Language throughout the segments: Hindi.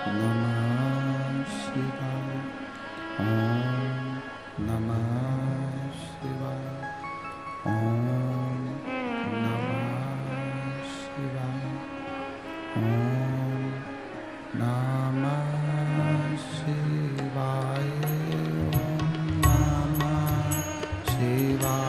नमः शिवाय। ओम नमः शिवाय। ओम नमः शिवाय। ओम नमः शिवाय। ओम नमः शिवाय।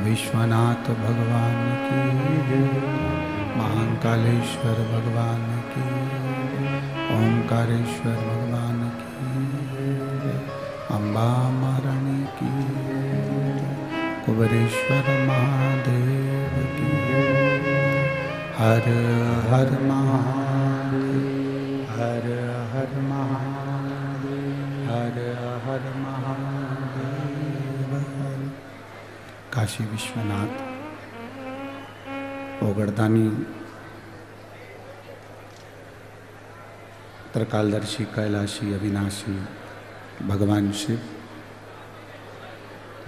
विश्वनाथ भगवान की जय। महाकालेश्वर भगवान की जय। ओंकारेश्वर भगवान की जय। अम्बा महारानी की जय। कुबेरेश्वर महादेव की जय। हर हर महादेव। हर हर महादेव। हर हर महादेव। काशी विश्वनाथ ओगड़दानी त्रिकालदर्शी कैलाशी अविनाशी भगवान शिव,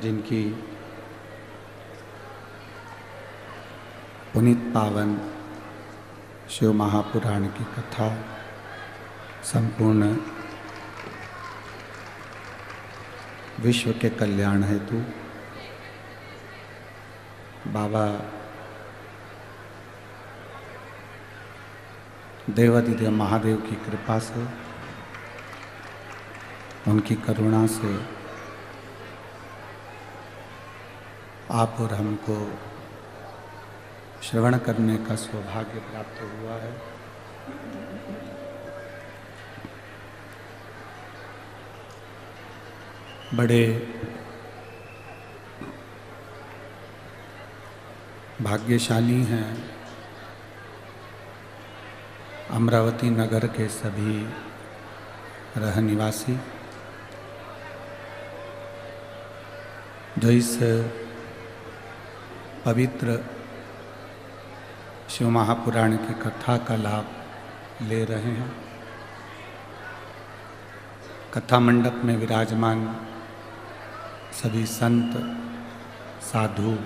जिनकी पुनीत पावन शिव महापुराण की कथा संपूर्ण विश्व के कल्याण हेतु बाबा देवादिदेव महादेव की कृपा से, उनकी करुणा से आप और हमको श्रवण करने का सौभाग्य प्राप्त हुआ है। बड़े भाग्यशाली हैं अमरावती नगर के सभी रहनिवासी, जो इस पवित्र शिव महापुराण की कथा का लाभ ले रहे हैं। कथा मंडप में विराजमान सभी संत, साधु,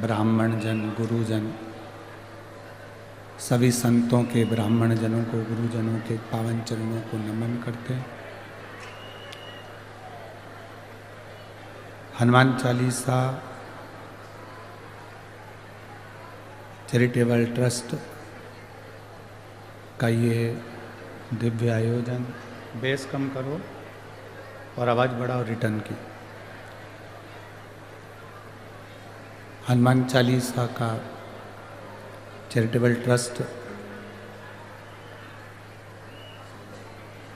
ब्राह्मण जन, गुरुजन, सभी संतों के, ब्राह्मण जनों को, गुरुजनों के पावन चरणों को नमन करते हैं। हनुमान चालीसा चैरिटेबल ट्रस्ट का ये दिव्य आयोजन, बेस कम करो और आवाज़ बढ़ाओ रिटर्न की। हनुमान चालीसा का चैरिटेबल ट्रस्ट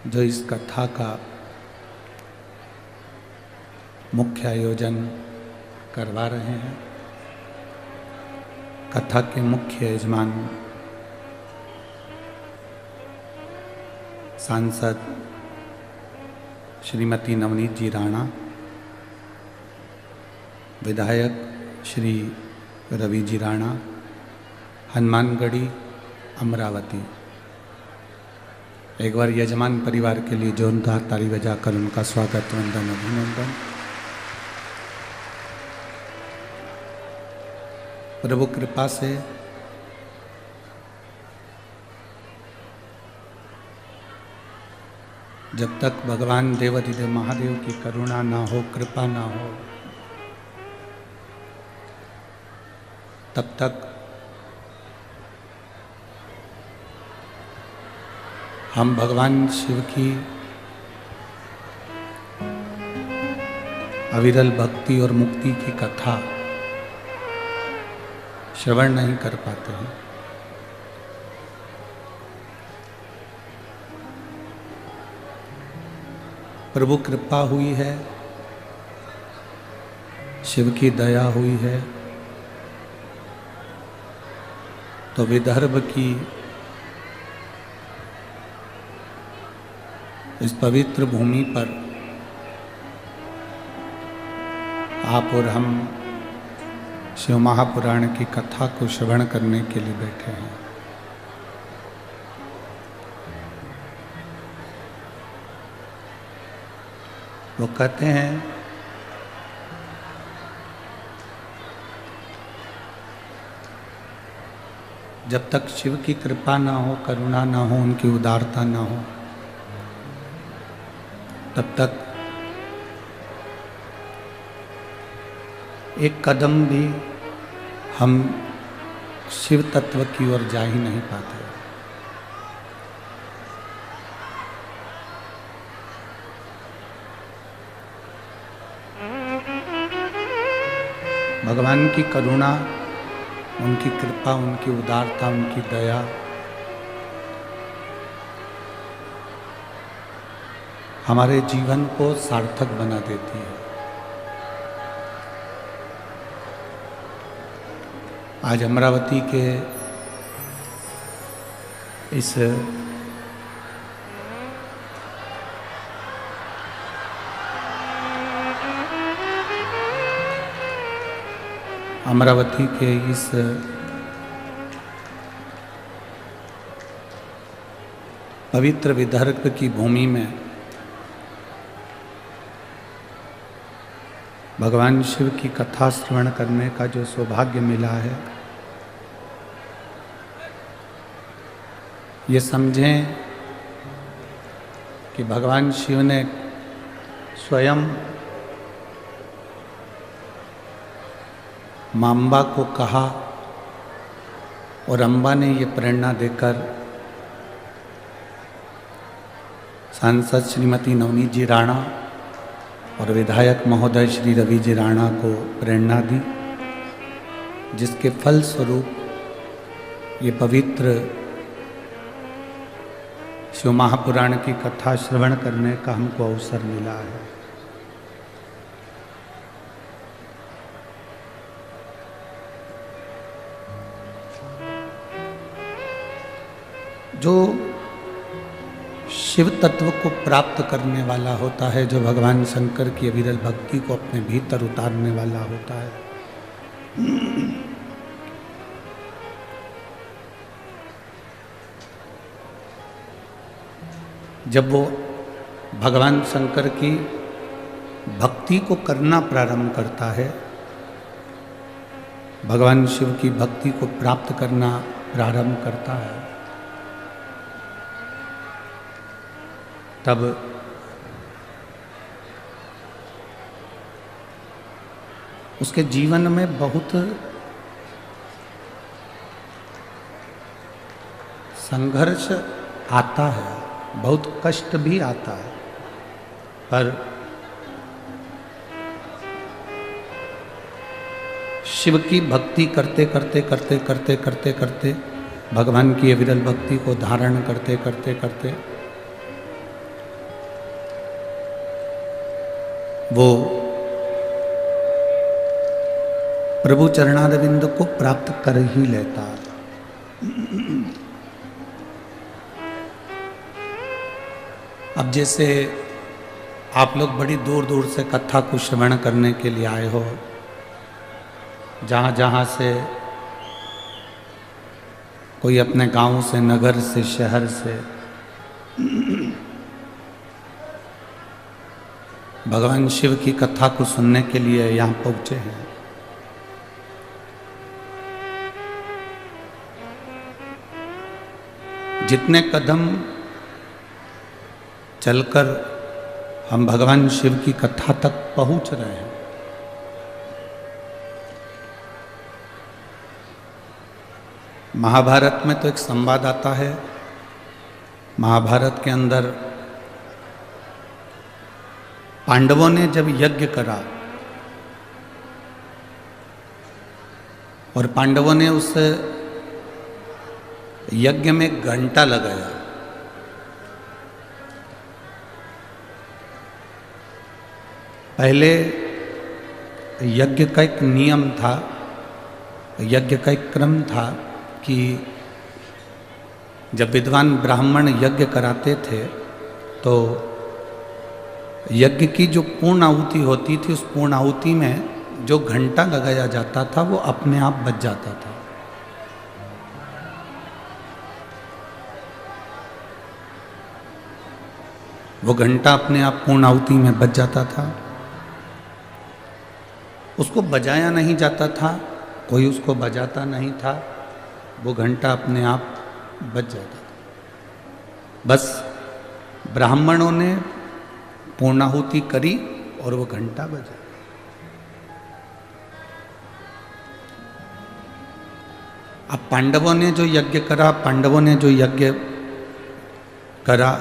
जो इस कथा का मुख्य आयोजन करवा रहे हैं, कथा के मुख्य यजमान सांसद श्रीमती नवनीत जी राणा, विधायक श्री रवि जी राणा, हनुमानगढ़ी अमरावती। एक बार यजमान परिवार के लिए जोरदार ताली बजाकर उनका स्वागत, वंदन, अभिनंदन। प्रभु कृपा से जब तक भगवान देवाधिदेव महादेव की करुणा ना हो, कृपा ना हो, तब तक हम भगवान शिव की अविरल भक्ति और मुक्ति की कथा श्रवण नहीं कर पाते हैं। प्रभु कृपा हुई है, शिव की दया हुई है, तो विदर्भ की इस पवित्र भूमि पर आप और हम शिव महापुराण की कथा को श्रवण करने के लिए बैठे हैं। वो कहते हैं जब तक शिव की कृपा ना हो, करुणा ना हो, उनकी उदारता ना हो, तब तक एक कदम भी हम शिव तत्व की ओर जा ही नहीं पाते। भगवान की करुणा, उनकी कृपा, उनकी उदारता, उनकी दया हमारे जीवन को सार्थक बना देती है। आज अमरावती के इस पवित्र विदर्भ की भूमि में भगवान शिव की कथा श्रवण करने का जो सौभाग्य मिला है, ये समझें कि भगवान शिव ने स्वयं मां अम्बा को कहा और अम्बा ने ये प्रेरणा देकर सांसद श्रीमती नवनीत जी राणा और विधायक महोदय श्री रवि जी राणा को प्रेरणा दी, जिसके फल स्वरूप ये पवित्र शिव महापुराण की कथा श्रवण करने का हमको अवसर मिला है। जो शिव तत्व को प्राप्त करने वाला होता है, जो भगवान शंकर की अविरल भक्ति को अपने भीतर उतारने वाला होता है, जब वो भगवान शंकर की भक्ति को करना प्रारंभ करता है, भगवान शिव की भक्ति को प्राप्त करना प्रारंभ करता है, तब उसके जीवन में बहुत संघर्ष आता है, बहुत कष्ट भी आता है, पर शिव की भक्ति करते करते करते करते करते करते भगवान की अविरल भक्ति को धारण करते करते करते वो प्रभु चरणारविंद को प्राप्त कर ही लेता है। अब जैसे आप लोग बड़ी दूर दूर से कथा को श्रवण करने के लिए आए हो, जहाँ जहाँ से, कोई अपने गांव से, नगर से, शहर से भगवान शिव की कथा को सुनने के लिए यहाँ पहुँचे हैं। जितने कदम चलकर हम भगवान शिव की कथा तक पहुंच रहे हैं, महाभारत में तो एक संवाद आता है। महाभारत के अंदर पांडवों ने जब यज्ञ करा और पांडवों ने उस यज्ञ में घंटा लगाया, पहले यज्ञ का एक नियम था, यज्ञ का एक क्रम था कि जब विद्वान ब्राह्मण यज्ञ कराते थे तो यज्ञ की जो पूर्ण आहुति होती थी, उस पूर्ण आहुति में जो घंटा लगाया जाता था वो अपने आप बज जाता था। वो घंटा अपने आप पूर्ण आहुति में बज जाता था। उसको बजाया नहीं जाता था, कोई उसको बजाता नहीं था, वो घंटा अपने आप बज जाता था। बस ब्राह्मणों ने पूर्णाहुति करी और वो घंटा बजा। अब पांडवों ने जो यज्ञ करा, पांडवों ने जो यज्ञ करा,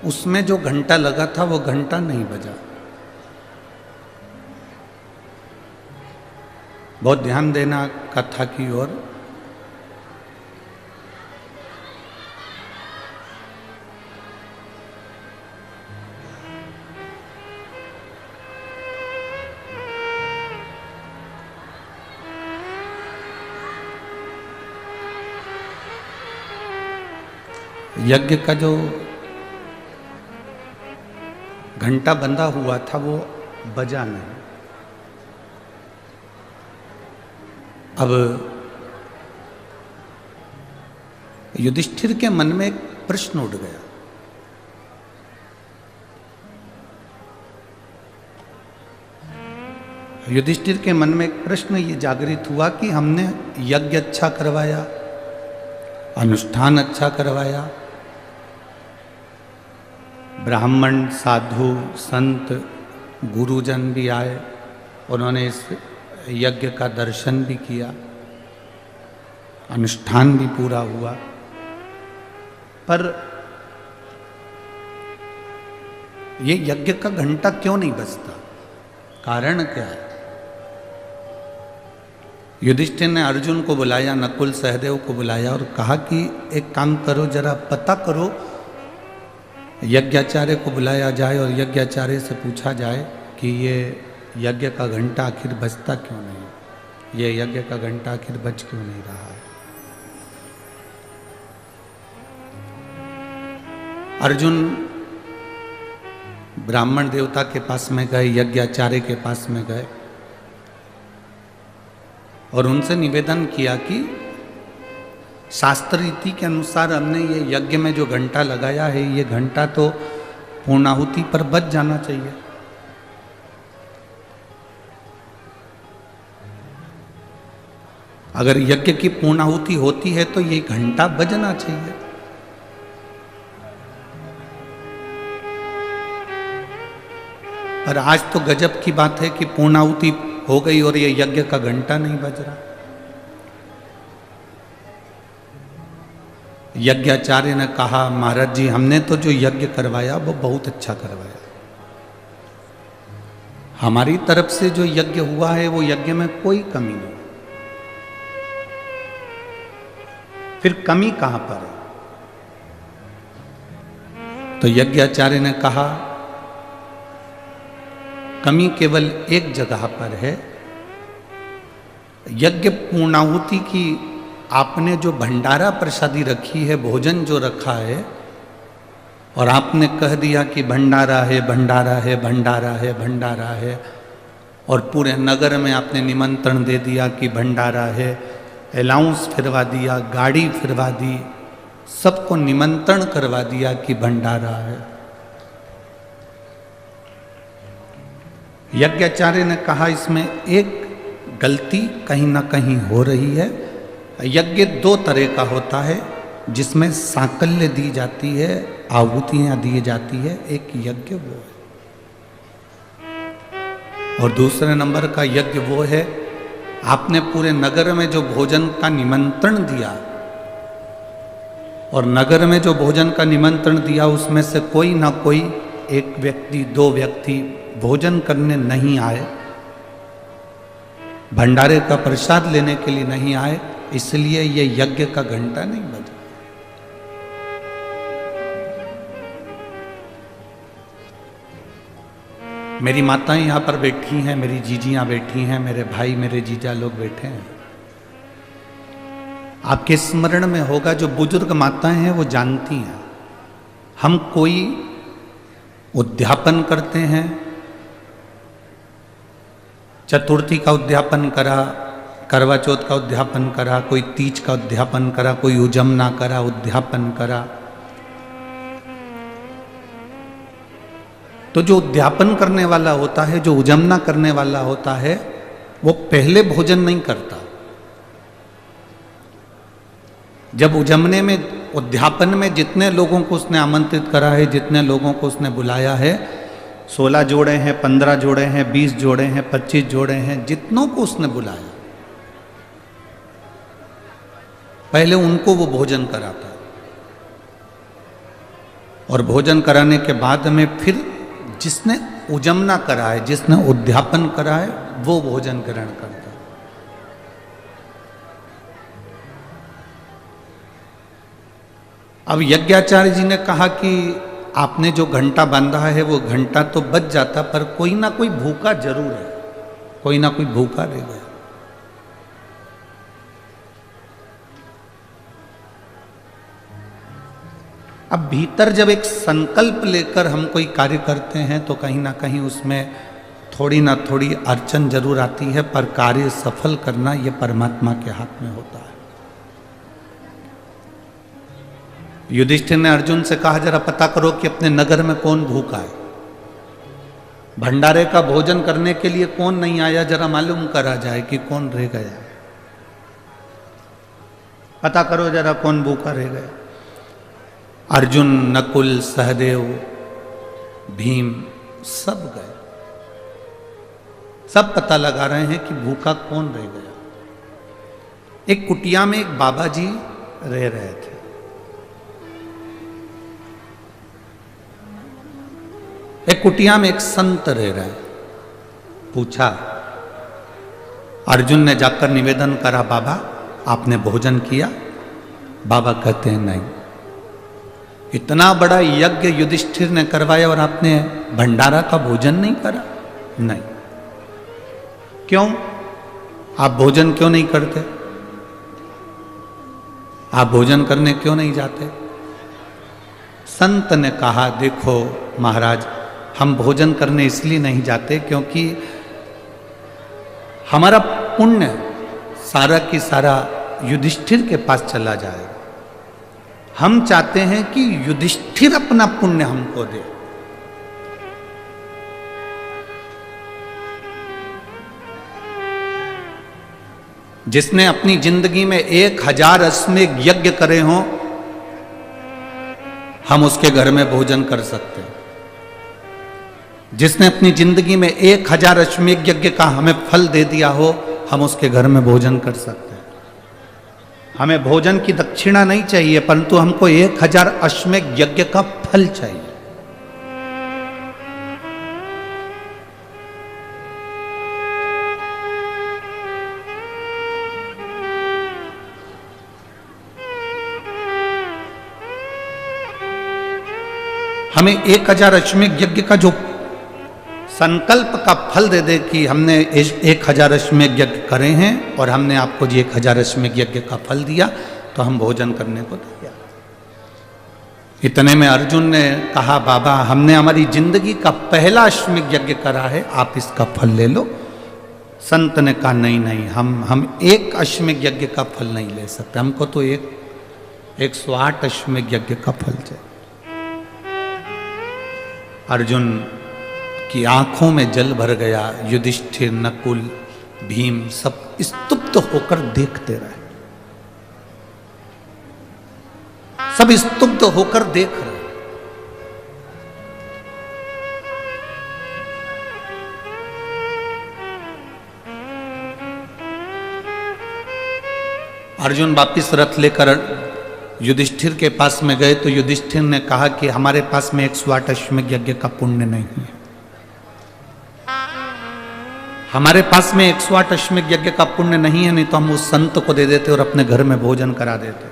उसमें जो घंटा लगा था वो घंटा नहीं बजा। बहुत ध्यान देना कथा की ओर। यज्ञ का जो घंटा बंधा हुआ था वो बजा नहीं। अब युधिष्ठिर के मन में एक प्रश्न उठ गया। युधिष्ठिर के मन में एक प्रश्न ये जागृत हुआ कि हमने यज्ञ अच्छा करवाया, अनुष्ठान अच्छा करवाया, ब्राह्मण, साधु, संत, गुरुजन भी आए, उन्होंने इस यज्ञ का दर्शन भी किया, अनुष्ठान भी पूरा हुआ, पर ये यज्ञ का घंटा क्यों नहीं बजता? कारण क्या है? युधिष्ठिर ने अर्जुन को बुलाया, नकुल सहदेव को बुलाया और कहा कि एक काम करो, जरा पता करो, यज्ञाचार्य को बुलाया जाए और यज्ञाचार्य से पूछा जाए कि ये यज्ञ का घंटा आखिर बजता क्यों नहीं, ये यज्ञ का घंटा आखिर बज क्यों नहीं रहा है। अर्जुन ब्राह्मण देवता के पास में गए, यज्ञाचार्य के पास में गए और उनसे निवेदन किया कि शास्त्र रीति के अनुसार हमने ये यज्ञ में जो घंटा लगाया है, ये घंटा तो पूर्णाहुति पर बज जाना चाहिए। अगर यज्ञ की पूर्णाहुति होती है तो ये घंटा बजना चाहिए। पर आज तो गजब की बात है कि पूर्णाहुति हो गई और ये यज्ञ का घंटा नहीं बज रहा। यज्ञाचार्य ने कहा, महाराज जी, हमने तो जो यज्ञ करवाया वो बहुत अच्छा करवाया, हमारी तरफ से जो यज्ञ हुआ है वो यज्ञ में कोई कमी नहीं। फिर कमी कहां पर है? तो यज्ञाचार्य ने कहा, कमी केवल एक जगह पर है। यज्ञ पूर्णाहुति की आपने जो भंडारा प्रसादी रखी है, भोजन जो रखा है, और आपने कह दिया कि भंडारा है, भंडारा है, भंडारा है, भंडारा है, और पूरे नगर में आपने निमंत्रण दे दिया कि भंडारा है, अलाउंस फिरवा दिया, गाड़ी फिरवा दी, सबको निमंत्रण करवा दिया कि भंडारा है। यज्ञाचार्य ने कहा इसमें एक गलती कहीं ना कहीं हो रही है। यज्ञ दो तरह का होता है, जिसमें सांकल्य दी जाती है, आहुतियां दी जाती है, एक यज्ञ वो है। और दूसरे नंबर का यज्ञ वो है, आपने पूरे नगर में जो भोजन का निमंत्रण दिया, और नगर में जो भोजन का निमंत्रण दिया उसमें से कोई ना कोई एक व्यक्ति, दो व्यक्ति भोजन करने नहीं आए, भंडारे का प्रसाद लेने के लिए नहीं आए, इसलिए ये यज्ञ का घंटा नहीं बजा। मेरी माताएं यहाँ पर बैठी हैं, मेरी जीजियाँ बैठी हैं, मेरे भाई, मेरे जीजा लोग बैठे हैं। आपके स्मरण में होगा, जो बुजुर्ग माताएं हैं वो जानती हैं, हम कोई उद्यापन करते हैं, चतुर्थी का उद्यापन करा, करवा चौथ का उद्यापन करा, कोई तीज का उद्यापन करा, कोई उजमना करा, उद्यापन करा, तो जो उद्यापन करने वाला होता है, जो उजमना करने वाला होता है, वो पहले भोजन नहीं करता। जब उजमने में, उद्यापन में जितने लोगों को उसने आमंत्रित करा है, जितने लोगों को उसने बुलाया है, 16 जोड़े हैं, 15 जोड़े हैं, 20 जोड़े हैं, 25 जोड़े हैं, जितनों को उसने बुलाया, पहले उनको वो भोजन कराता है। और भोजन कराने के बाद में फिर जिसने उजमना करा है, जिसने उद्यापन करा है, वो भोजन ग्रहण करता है। अब यज्ञाचार्य जी ने कहा कि आपने जो घंटा बांधा है वो घंटा तो बज जाता, पर कोई ना कोई भूखा जरूर है, कोई ना कोई भूखा रह गया। अब भीतर जब एक संकल्प लेकर हम कोई कार्य करते हैं तो कहीं ना कहीं उसमें थोड़ी ना थोड़ी अड़चन जरूर आती है, पर कार्य सफल करना ये परमात्मा के हाथ में होता है। युधिष्ठिर ने अर्जुन से कहा, जरा पता करो कि अपने नगर में कौन भूखा है, भंडारे का भोजन करने के लिए कौन नहीं आया, जरा मालूम करा जाए कि कौन रह गया, पता करो जरा कौन भूखा रह गया। अर्जुन, नकुल, सहदेव, भीम सब गए, सब पता लगा रहे हैं कि भूखा कौन रह गया। एक कुटिया में एक बाबा जी रह रहे थे। एक कुटिया में एक संत रह रहे। पूछा, अर्जुन ने जाकर निवेदन करा, बाबा आपने भोजन किया? बाबा कहते हैं नहीं। इतना बड़ा यज्ञ युधिष्ठिर ने करवाया और आपने भंडारा का भोजन नहीं करा? नहीं। क्यों? आप भोजन क्यों नहीं करते? आप भोजन करने क्यों नहीं जाते? संत ने कहा, देखो महाराज, हम भोजन करने इसलिए नहीं जाते क्योंकि हमारा पुण्य सारा की सारा युधिष्ठिर के पास चला जाए। हम चाहते हैं कि युधिष्ठिर अपना पुण्य हमको दे। जिसने अपनी जिंदगी में 1000 अश्वमेध यज्ञ करे हों, हम उसके घर में भोजन कर सकते हैं। जिसने अपनी जिंदगी में 1000 अश्वमेध यज्ञ का हमें फल दे दिया हो, हम उसके घर में भोजन कर सकते हैं। हमें भोजन की दक्षिणा नहीं चाहिए, परंतु हमको 1000 अश्वमेध यज्ञ का फल चाहिए। हमें 1000 अश्वमेध यज्ञ का जो संकल्प का फल दे दे कि हमने 1000 अश्वमेध यज्ञ करे हैं और हमने आपको जी 1000 अश्वमेध यज्ञ का फल दिया, तो हम भोजन करने को तैयार। इतने में अर्जुन ने कहा, बाबा हमने हमारी जिंदगी का पहला अश्वमेध यज्ञ करा है, आप इसका फल ले लो। संत ने कहा, नहीं नहीं, हम एक अश्वमेध यज्ञ का फल नहीं ले सकते, हमको तो 108 अश्वमेध यज्ञ का फल चाहिए। अर्जुन की आंखों में जल भर गया। युधिष्ठिर, नकुल, भीम सब स्तुप्त होकर देखते रहे, सब स्तुप्त होकर देख रहे। अर्जुन वापिस रथ लेकर युधिष्ठिर के पास में गए तो युधिष्ठिर ने कहा कि हमारे पास में 108 अश्वमेध यज्ञ का पुण्य नहीं है, हमारे पास में 108 अश्वमेध यज्ञ का पुण्य नहीं है, नहीं तो हम उस संत को दे देते और अपने घर में भोजन करा देते।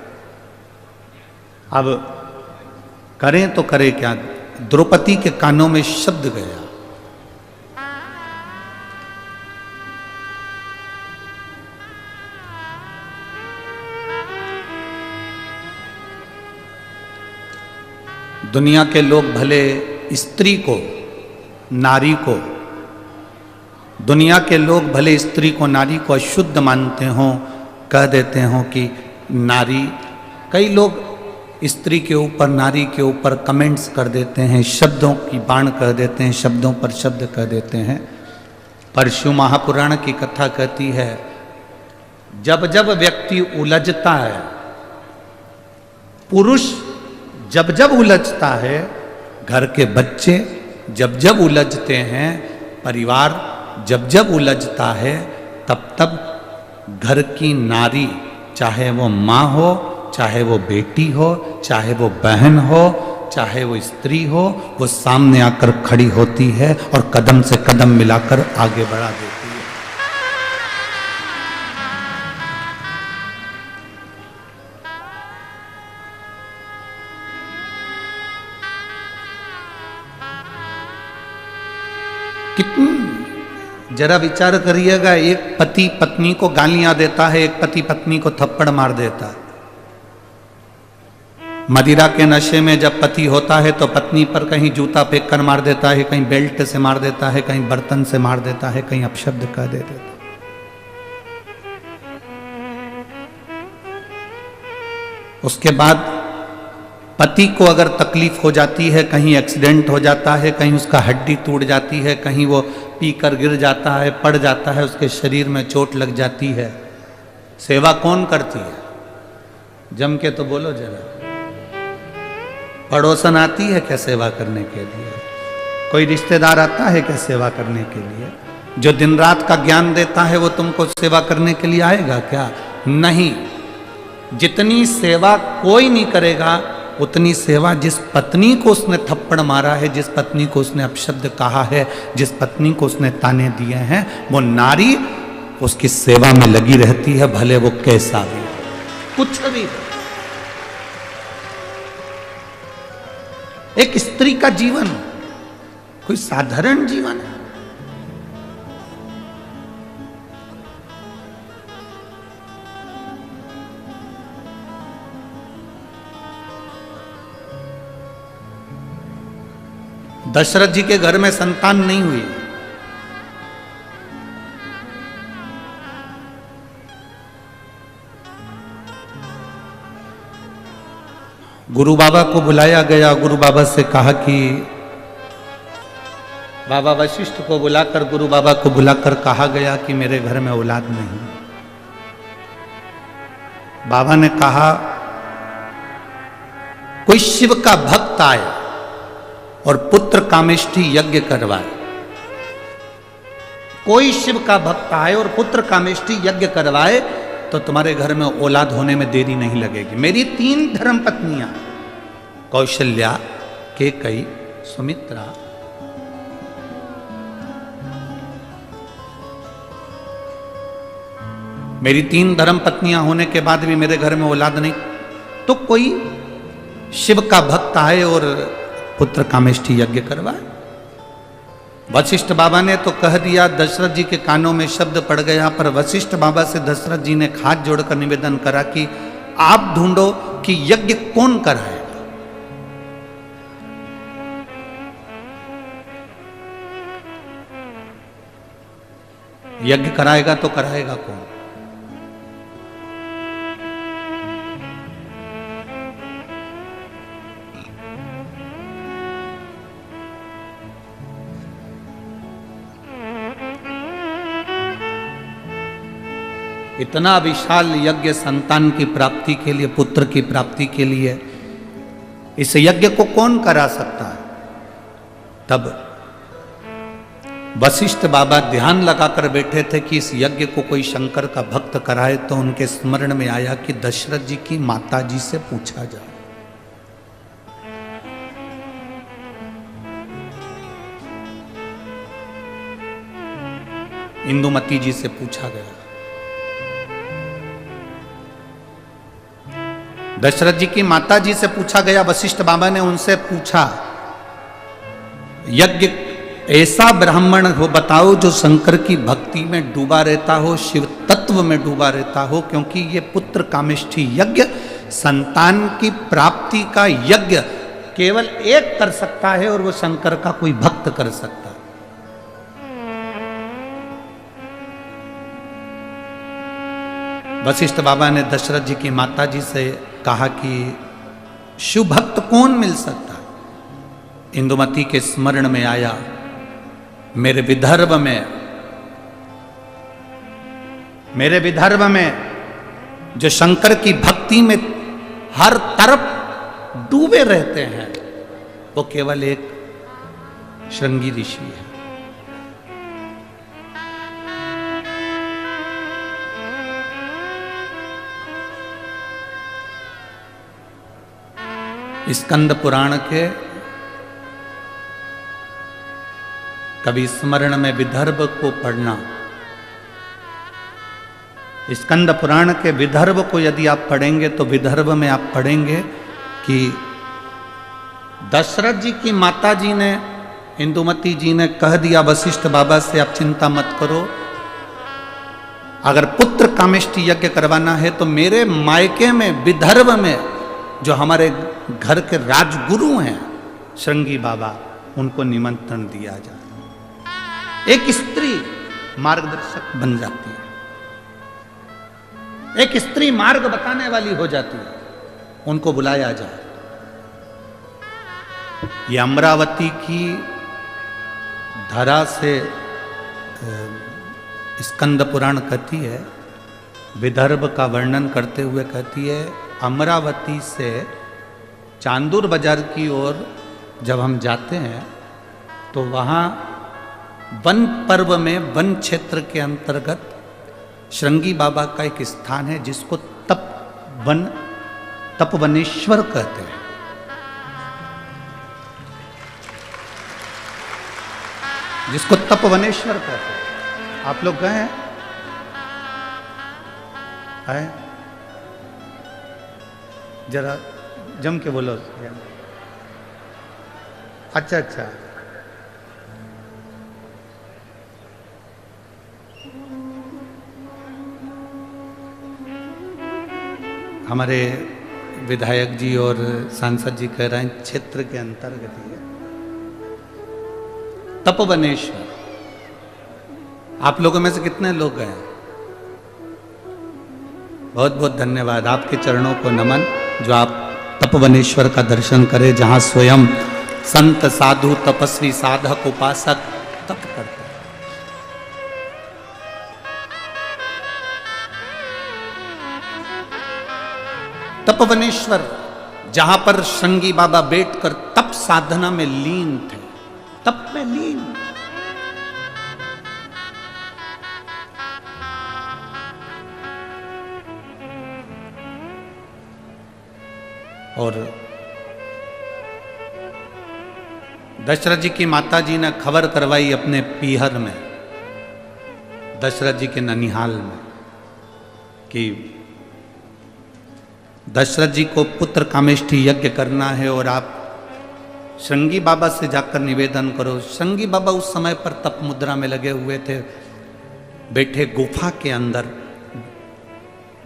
अब करें तो करें क्या? द्रौपदी के कानों में शब्द गया, दुनिया के लोग भले स्त्री को, नारी को, दुनिया के लोग भले स्त्री को, नारी को अशुद्ध मानते हों, कह देते हों कि नारी, कई लोग स्त्री के ऊपर, नारी के ऊपर कमेंट्स कर देते हैं, शब्दों की बाण कर देते हैं, शब्दों पर शब्द कह देते हैं। पर शिव महापुराण की कथा कहती है, जब जब व्यक्ति उलझता है, पुरुष जब जब उलझता है, घर के बच्चे जब जब उलझते हैं, परिवार जब जब उलझता है, तब तब घर की नारी, चाहे वो माँ हो, चाहे वो बेटी हो, चाहे वो बहन हो, चाहे वो स्त्री हो, वो सामने आकर खड़ी होती है और कदम से कदम मिलाकर आगे बढ़ा देती है। कितनी, जरा विचार करिएगा, एक पति पत्नी को गालियां देता है, एक पति पत्नी को थप्पड़ मार देता है। मदिरा के नशे में जब पति होता है तो पत्नी पर कहीं जूता फेंक कर मार देता है, कहीं बेल्ट से मार देता है, कहीं बर्तन से मार देता है, कहीं अपशब्द कह देता है। उसके बाद पति को अगर तकलीफ हो जाती है, कहीं एक्सीडेंट हो जाता है, कहीं उसका हड्डी टूट जाती है, कहीं वो पीकर गिर जाता है, पड़ जाता है, उसके शरीर में चोट लग जाती है, सेवा कौन करती है? जम के तो बोलो जरा। पड़ोसन आती है क्या सेवा करने के लिए? कोई रिश्तेदार आता है क्या सेवा करने के लिए? जो दिन रात का ज्ञान देता है वो तुमको सेवा करने के लिए आएगा क्या? नहीं। जितनी सेवा कोई नहीं करेगा, उतनी सेवा जिस पत्नी को उसने थप्पड़ मारा है, जिस पत्नी को उसने अपशब्द कहा है, जिस पत्नी को उसने ताने दिए हैं, वो नारी उसकी सेवा में लगी रहती है, भले वो कैसा भी, कुछ भी। एक स्त्री का जीवन कोई साधारण जीवन है? दशरथ जी के घर में संतान नहीं हुई, गुरु बाबा को बुलाया गया। गुरु बाबा से कहा कि, बाबा वशिष्ठ को बुलाकर, गुरु बाबा को बुलाकर कहा गया कि मेरे घर में औलाद नहीं। बाबा ने कहा कोई शिव का भक्त आए और पुत्र कामेष्ठी यज्ञ करवाए, कोई शिव का भक्त आए और पुत्र कामेष्ठी यज्ञ करवाए तो तुम्हारे घर में औलाद होने में देरी नहीं लगेगी। मेरी 3 धर्म पत्नियां, कौशल्या, केकई, सुमित्रा, मेरी 3 धर्म पत्नियां होने के बाद भी मेरे घर में औलाद नहीं, तो कोई शिव का भक्त आए और पुत्र कामेष्ठी यज्ञ करवाए। वशिष्ठ बाबा ने तो कह दिया, दशरथ जी के कानों में शब्द पड़ गया, पर वशिष्ठ बाबा से दशरथ जी ने हाथ जोड़कर निवेदन करा कि आप ढूंढो कि यज्ञ कौन कराएगा। यज्ञ कराएगा तो कराएगा कौन? इतना विशाल यज्ञ संतान की प्राप्ति के लिए, पुत्र की प्राप्ति के लिए, इस यज्ञ को कौन करा सकता है? तब वशिष्ठ बाबा ध्यान लगाकर बैठे थे कि इस यज्ञ को कोई शंकर का भक्त कराए, तो उनके स्मरण में आया कि दशरथ जी की माता जी से पूछा जाए। इंदुमती जी से पूछा गया। दशरथ जी की माता जी से पूछा गया। वशिष्ठ बाबा ने उनसे पूछा, यज्ञ ऐसा ब्राह्मण हो बताओ जो शंकर की भक्ति में डूबा रहता हो, शिव तत्व में डूबा रहता हो, क्योंकि ये पुत्र कामेष्ठी यज्ञ, संतान की प्राप्ति का यज्ञ केवल एक कर सकता है और वो शंकर का कोई भक्त कर सकता है। वशिष्ठ बाबा ने दशरथ जी की माता जी से कहा कि शिव भक्त कौन मिल सकता है? इंदुमती के स्मरण में आया, मेरे विदर्भ में जो शंकर की भक्ति में हर तरफ डूबे रहते हैं, वो केवल एक श्रृंगी ऋषि है। स्कंद पुराण के कभी स्मरण में विदर्भ को पढ़ना, स्कंद पुराण के विदर्भ को यदि आप पढ़ेंगे तो विदर्भ में आप पढ़ेंगे कि दशरथ जी की माता जी ने, इंदुमती जी ने कह दिया वशिष्ठ बाबा से, आप चिंता मत करो, अगर पुत्र कामेष्ठी यज्ञ करवाना है तो मेरे मायके में विदर्भ में जो हमारे घर के राजगुरु हैं श्रृंगी बाबा, उनको निमंत्रण दिया जाए। एक स्त्री मार्गदर्शक बन जाती है, एक स्त्री मार्ग बताने वाली हो जाती है, उनको बुलाया जाए। ये अमरावती की धरा से स्कंद पुराण कहती है, विदर्भ का वर्णन करते हुए कहती है, अमरावती से चांदूर बाजार की ओर जब हम जाते हैं तो वहाँ वन पर्व में, वन क्षेत्र के अंतर्गत श्रृंगी बाबा का एक स्थान है जिसको तपवनेश्वर कहते हैं। जिसको तपवनेश्वर कहते हैं। आप लोग गए हैं? जरा जम के बोलो। अच्छा, हमारे विधायक जी और सांसद जी कह रहे हैं क्षेत्र के अंतर्गत ही है तपवनेश्वर। आप लोगों में से कितने लोग गए? बहुत बहुत धन्यवाद, आपके चरणों को नमन जो आप तपवनेश्वर का दर्शन करें, जहां स्वयं संत साधु तपस्वी साधक उपासक तप करते हैं। तपवनेश्वर जहां पर श्रृंगी बाबा बैठकर तप साधना में लीन थे, तप में लीन। और दशरथ जी की माता जी ने खबर करवाई अपने पीहर में, दशरथ जी के ननिहाल में, कि दशरथ जी को पुत्र कामेष्ठी यज्ञ करना है और आप श्रृंगी बाबा से जाकर निवेदन करो। श्रृंगी बाबा उस समय पर तप मुद्रा में लगे हुए थे, बैठे गुफा के अंदर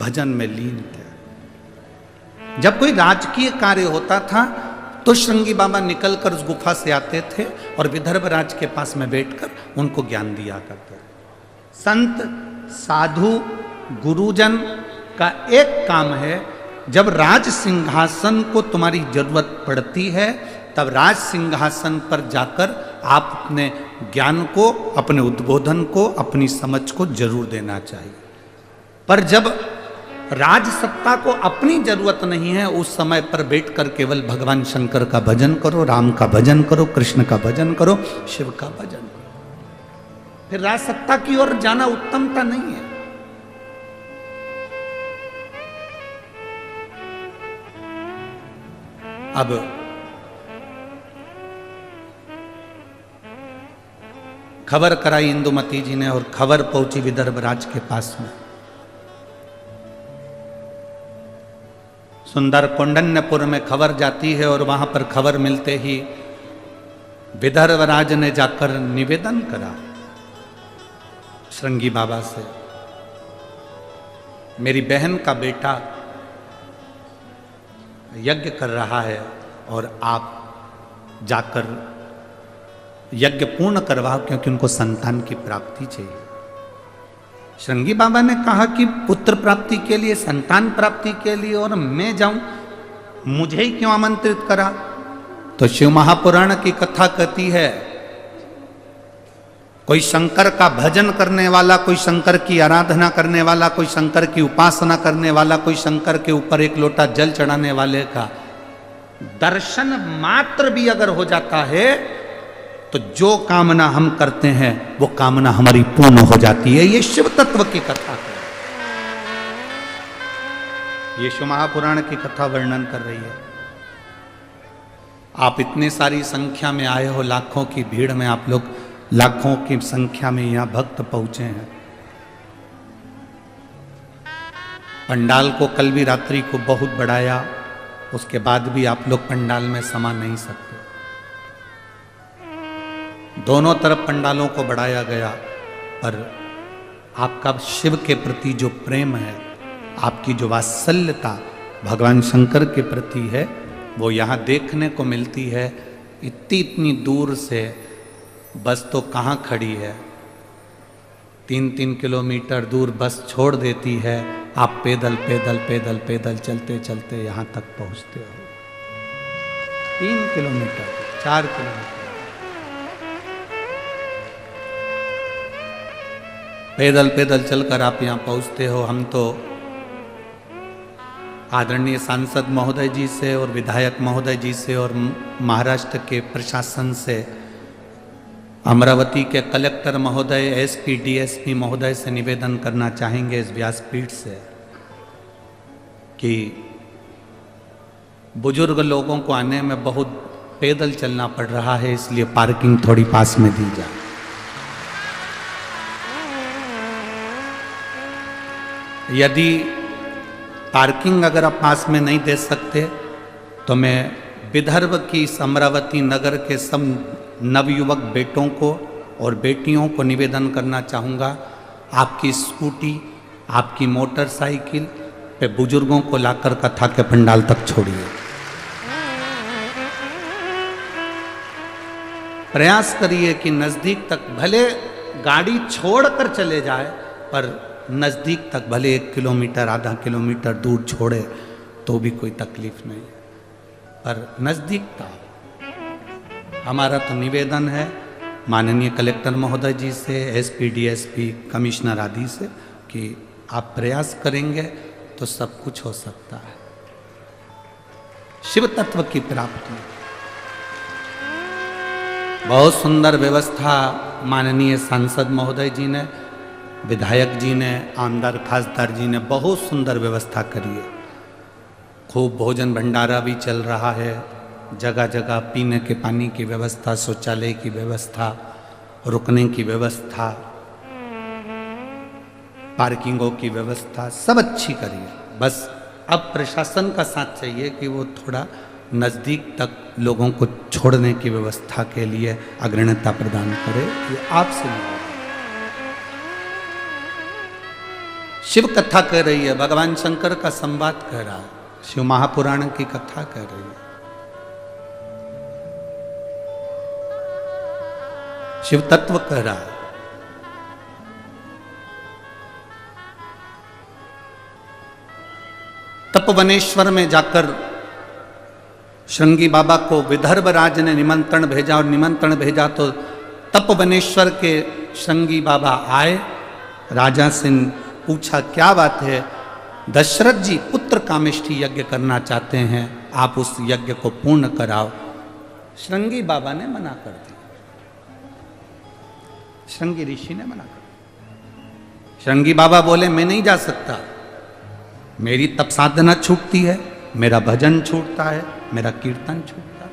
भजन में लीन थे। जब कोई राजकीय कार्य होता था तो श्रृंगी बाबा निकलकर उस गुफा से आते थे और विदर्भ राज के पास में बैठकर उनको ज्ञान दिया करते थे। संत साधु गुरुजन का एक काम है, जब राज सिंहासन को तुम्हारी जरूरत पड़ती है तब राज सिंहासन पर जाकर आप अपने ज्ञान को, अपने उद्बोधन को, अपनी समझ को जरूर देना चाहिए। पर जब राज सत्ता को अपनी जरूरत नहीं है, उस समय पर बैठकर केवल भगवान शंकर का भजन करो, राम का भजन करो, कृष्ण का भजन करो, शिव का भजन करो। फिर राज सत्ता की ओर जाना उत्तमता नहीं है। अब खबर कराई इंदुमती जी ने और खबर पहुंची विदर्भ राज के पास में। सुंदर कौंडन्यपुर में खबर जाती है और वहां पर खबर मिलते ही विदर्भ राज ने जाकर निवेदन करा श्रृंगी बाबा से, मेरी बहन का बेटा यज्ञ कर रहा है और आप जाकर यज्ञ पूर्ण करवाओ, क्योंकि उनको संतान की प्राप्ति चाहिए। श्रृंगी बाबा ने कहा कि पुत्र प्राप्ति के लिए, संतान प्राप्ति के लिए, और मैं जाऊं, मुझे ही क्यों आमंत्रित करा? तो शिव महापुराण की कथा कहती है, कोई शंकर का भजन करने वाला, कोई शंकर की आराधना करने वाला, कोई शंकर की उपासना करने वाला, कोई शंकर के ऊपर एक लोटा जल चढ़ाने वाले का दर्शन मात्र भी अगर हो जाता है तो जो कामना हम करते हैं वो कामना हमारी पूर्ण हो जाती है। ये शिव तत्व की कथा है, ये शिव महापुराण की कथा वर्णन कर रही है। आप इतनी सारी संख्या में आए हो, लाखों की भीड़ में आप लोग लाखों की संख्या में यहां भक्त पहुंचे हैं। पंडाल को कल भी रात्रि को बहुत बढ़ाया, उसके बाद भी आप लोग पंडाल में समा नहीं सकते। दोनों तरफ पंडालों को बढ़ाया गया, पर आपका शिव के प्रति जो प्रेम है, आपकी जो वात्सल्यता भगवान शंकर के प्रति है, वो यहाँ देखने को मिलती है। इतनी दूर से बस तो कहाँ खड़ी है, 3-3 किलोमीटर दूर बस छोड़ देती है, आप पैदल पैदल पैदल पैदल चलते चलते यहाँ तक पहुँचते हो। 3 किलोमीटर, 4 किलोमीटर पैदल पैदल चलकर आप यहाँ पहुँचते हो। हम तो आदरणीय सांसद महोदय जी से और विधायक महोदय जी से और महाराष्ट्र के प्रशासन से, अमरावती के कलेक्टर महोदय, एसपी, डीएसपी महोदय से निवेदन करना चाहेंगे इस व्यासपीठ से कि बुजुर्ग लोगों को आने में बहुत पैदल चलना पड़ रहा है, इसलिए पार्किंग थोड़ी पास में दी जाए। यदि पार्किंग अगर आप पास में नहीं दे सकते तो मैं विदर्भ की अमरावती नगर के सब नवयुवक बेटों को और बेटियों को निवेदन करना चाहूँगा, आपकी स्कूटी, आपकी मोटरसाइकिल पे बुजुर्गों को लाकर कथा के पंडाल तक छोड़िए। प्रयास करिए कि नज़दीक तक, भले गाड़ी छोड़कर चले जाए, पर नज़दीक तक भले 1 किलोमीटर, आधा किलोमीटर दूर छोड़े तो भी कोई तकलीफ नहीं, पर नज़दीक था। हमारा तो निवेदन है माननीय कलेक्टर महोदय जी से, एसपी, डीएसपी, कमिश्नर आदि से कि आप प्रयास करेंगे तो सब कुछ हो सकता है। शिव तत्व की प्राप्ति, बहुत सुंदर व्यवस्था माननीय सांसद महोदय जी ने, विधायक जी ने, आमदार खासदार जी ने बहुत सुंदर व्यवस्था करी है। खूब भोजन भंडारा भी चल रहा है, जगह जगह पीने के पानी की व्यवस्था, शौचालय की व्यवस्था, रुकने की व्यवस्था, पार्किंगों की व्यवस्था, सब अच्छी करी है। बस अब प्रशासन का साथ चाहिए कि वो थोड़ा नज़दीक तक लोगों को छोड़ने की व्यवस्था के लिए अग्रणता प्रदान करे। ये आपसे नहीं, शिव कथा कह रही है, भगवान शंकर का संवाद कह रहा है, शिव महापुराण की कथा कह रही है। शिव तत्व कह रहा है। तपवनेश्वर में जाकर श्रृंगी बाबा को विदर्भ राज ने निमंत्रण भेजा, और निमंत्रण भेजा तो तपवनेश्वर के श्रृंगी बाबा आए। राजा से पूछा क्या बात है? दशरथ जी पुत्र कामेष्ठी यज्ञ करना चाहते हैं, आप उस यज्ञ को पूर्ण कराओ। श्रृंगी बाबा ने मना कर दिया, श्रृंगी ऋषि ने मना कर दिया। श्रृंगी बाबा बोले मैं नहीं जा सकता, मेरी तप साधना छूटती है, मेरा भजन छूटता है, मेरा कीर्तन छूटता है,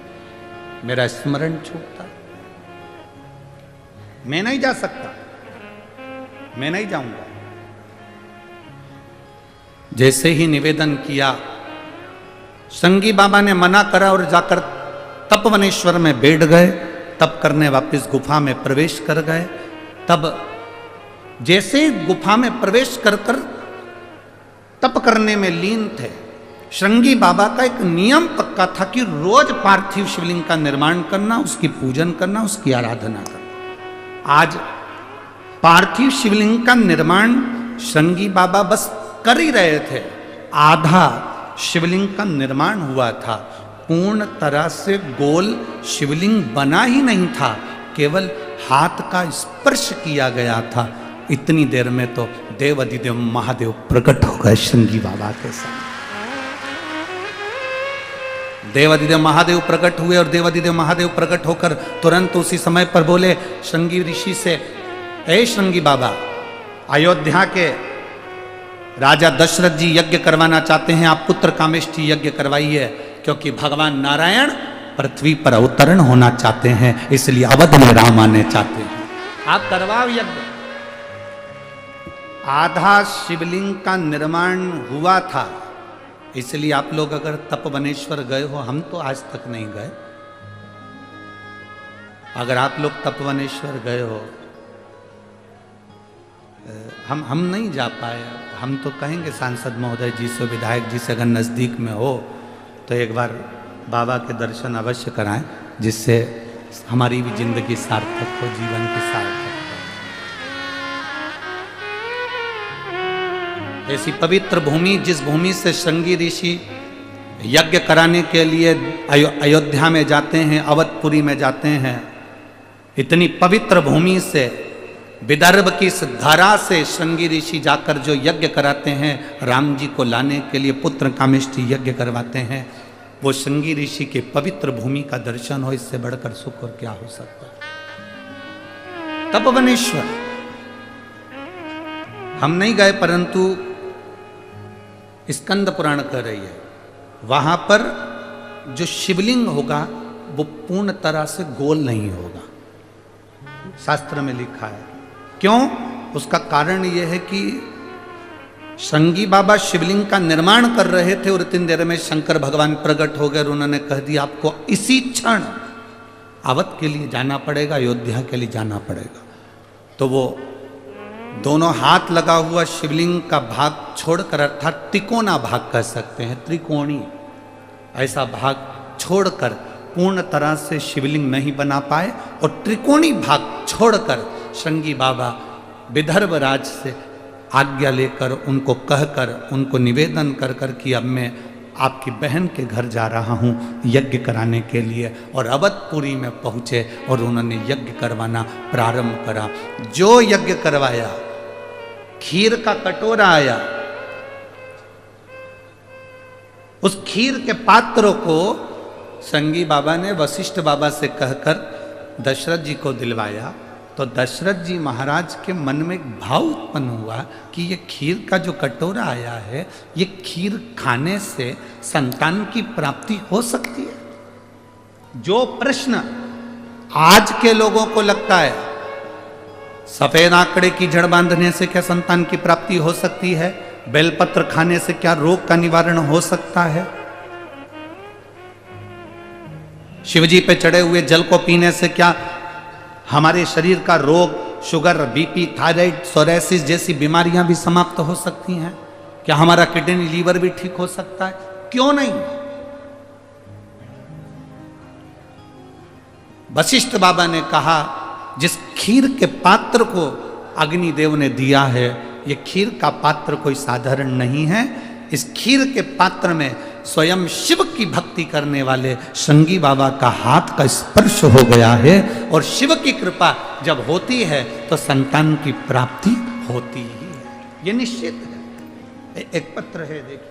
मेरा स्मरण छूटता है, मैं नहीं जा सकता, मैं नहीं जाऊंगा। जैसे ही निवेदन किया, श्रृंगी बाबा ने मना करा और जाकर तपवनेश्वर में बैठ गए। तप करने वापस गुफा में प्रवेश कर गए। तब जैसे गुफा में प्रवेश कर तप करने में लीन थे, श्रृंगी बाबा का एक नियम पक्का था कि रोज पार्थिव शिवलिंग का निर्माण करना, उसकी पूजन करना, उसकी आराधना करना। आज पार्थिव शिवलिंग का निर्माण श्रृंगी बाबा बस कर ही रहे थे, आधा शिवलिंग का निर्माण हुआ था, पूर्ण तरह से गोल शिवलिंग बना ही नहीं था, केवल हाथ का स्पर्श किया गया था। इतनी देर में तो देवाधिदेव महादेव प्रकट हो गए श्रृंगी बाबा के साथ। देवाधिदेव महादेव प्रकट हुए और देवाधिदेव महादेव प्रकट होकर तुरंत उसी समय पर बोले श्रृंगी ऋषि से, ए श्रृंगी बाबा, अयोध्या के राजा दशरथ जी यज्ञ करवाना चाहते हैं, आप पुत्र कामेष्ठी यज्ञ करवाइए, क्योंकि भगवान नारायण पृथ्वी पर अवतरण होना चाहते हैं, इसलिए अवध में राम आने चाहते हैं, आप करवाओ यज्ञ। आधा शिवलिंग का निर्माण हुआ था, इसलिए आप लोग अगर तपवनेश्वर गए हो, हम तो आज तक नहीं गए, अगर आप लोग तपवनेश्वर गए हो, हम नहीं जा पाए, हम तो कहेंगे सांसद महोदय जी से, विधायक जी से अगर नज़दीक में हो तो एक बार बाबा के दर्शन अवश्य कराएं, जिससे हमारी भी जिंदगी सार्थक हो, जीवन की सार्थक हो। ऐसी पवित्र भूमि, जिस भूमि से श्रृंगी ऋषि यज्ञ कराने के लिए अयोध्या में जाते हैं, अवधपुरी में जाते हैं, इतनी पवित्र भूमि से, विदर्भ की इस धरा से श्रृंगी ऋषि जाकर जो यज्ञ कराते हैं, राम जी को लाने के लिए पुत्र कामेष्ठी यज्ञ करवाते हैं, वो श्रृंगी ऋषि के पवित्र भूमि का दर्शन हो, इससे बढ़कर सुख और क्या हो सकता है। तपवनेश्वर हम नहीं गए, परंतु स्कंद पुराण कह रही है, वहां पर जो शिवलिंग होगा वो पूर्ण तरह से गोल नहीं होगा, शास्त्र में लिखा है। क्यों? उसका कारण यह है कि श्रृंगी बाबा शिवलिंग का निर्माण कर रहे थे और इतनी देर में शंकर भगवान प्रकट हो गए और उन्होंने कह दिया आपको इसी क्षण अवध के लिए जाना पड़ेगा, अयोध्या के लिए जाना पड़ेगा। तो वो दोनों हाथ लगा हुआ शिवलिंग का भाग छोड़कर, अर्थात त्रिकोणा भाग कह सकते हैं, त्रिकोणी ऐसा भाग छोड़कर पूर्ण तरह से शिवलिंग नहीं बना पाए, और त्रिकोणी भाग छोड़कर श्रृंगी बाबा विदर्भ राज से आज्ञा लेकर, उनको कहकर, उनको निवेदन कर कर कि अब मैं आपकी बहन के घर जा रहा हूँ यज्ञ कराने के लिए, और अवधपुरी में पहुँचे और उन्होंने यज्ञ करवाना प्रारंभ करा। जो यज्ञ करवाया, खीर का कटोरा आया, उस खीर के पात्र को श्रृंगी बाबा ने वशिष्ठ बाबा से कहकर दशरथ जी को दिलवाया। तो दशरथ जी महाराज के मन में एक भाव उत्पन्न हुआ कि ये खीर का जो कटोरा आया है, ये खीर खाने से संतान की प्राप्ति हो सकती है। जो प्रश्न आज के लोगों को लगता है, सफेद आंकड़े की जड़ बांधने से क्या संतान की प्राप्ति हो सकती है, बेलपत्र खाने से क्या रोग का निवारण हो सकता है, शिवजी पे चढ़े हुए जल को पीने से क्या हमारे शरीर का रोग, शुगर, बीपी, थायराइड, सोरेसिस जैसी बीमारियां भी समाप्त हो सकती हैं, क्या हमारा किडनी, लीवर भी ठीक हो सकता है, क्यों नहीं। वशिष्ठ बाबा ने कहा जिस खीर के पात्र को अग्निदेव ने दिया है, ये खीर का पात्र कोई साधारण नहीं है, इस खीर के पात्र में स्वयं शिव की भक्ति करने वाले संगी बाबा का हाथ का स्पर्श हो गया है, और शिव की कृपा जब होती है तो संतान की प्राप्ति होती ही है, ये निश्चित है। एक पत्र है, देखिए।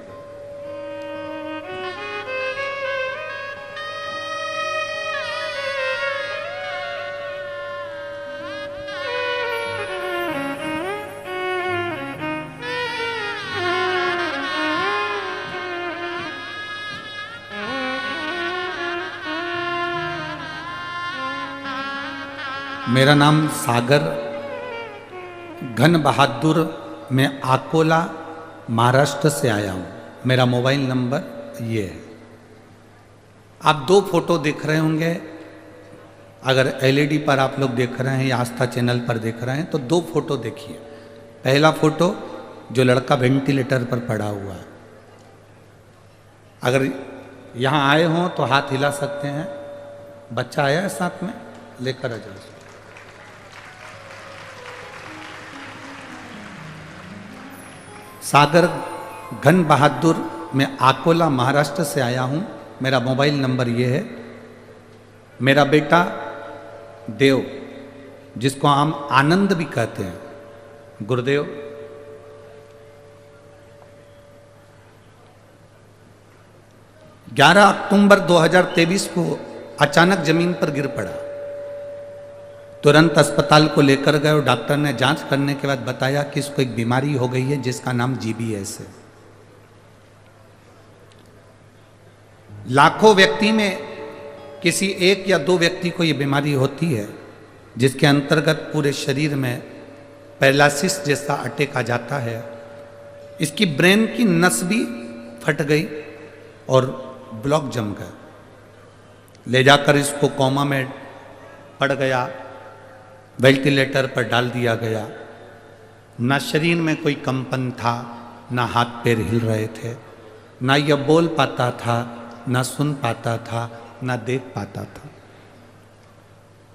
मेरा नाम सागर घन बहादुर, मैं अकोला महाराष्ट्र से आया हूँ। मेरा मोबाइल नंबर ये है। आप दो फोटो देख रहे होंगे, अगर एलईडी पर आप लोग देख रहे हैं या आस्था चैनल पर देख रहे हैं तो दो फोटो देखिए। पहला फोटो जो लड़का वेंटिलेटर पर पड़ा हुआ है, अगर यहाँ आए हों तो हाथ हिला सकते हैं। बच्चा आया है साथ में, लेकर आ जाओ। सागर घन बहादुर, मैं अकोला महाराष्ट्र से आया हूँ। मेरा मोबाइल नंबर ये है। मेरा बेटा देव, जिसको हम आनंद भी कहते हैं, गुरुदेव, ग्यारह अक्टूबर 2023 को अचानक जमीन पर गिर पड़ा। तुरंत अस्पताल को लेकर गए और डॉक्टर ने जांच करने के बाद बताया कि इसको एक बीमारी हो गई है जिसका नाम GBS है। लाखों व्यक्ति में किसी एक या दो व्यक्ति को यह बीमारी होती है, जिसके अंतर्गत पूरे शरीर में पैरालिसिस जैसा अटैक आ जाता है। इसकी ब्रेन की नस भी फट गई और ब्लॉक जम गया। ले जाकर इसको कोमा में पड़ गया, वेंटिलेटर पर डाल दिया गया। ना शरीर में कोई कंपन था, ना हाथ पैर हिल रहे थे, ना यह बोल पाता था, ना सुन पाता था, ना देख पाता था।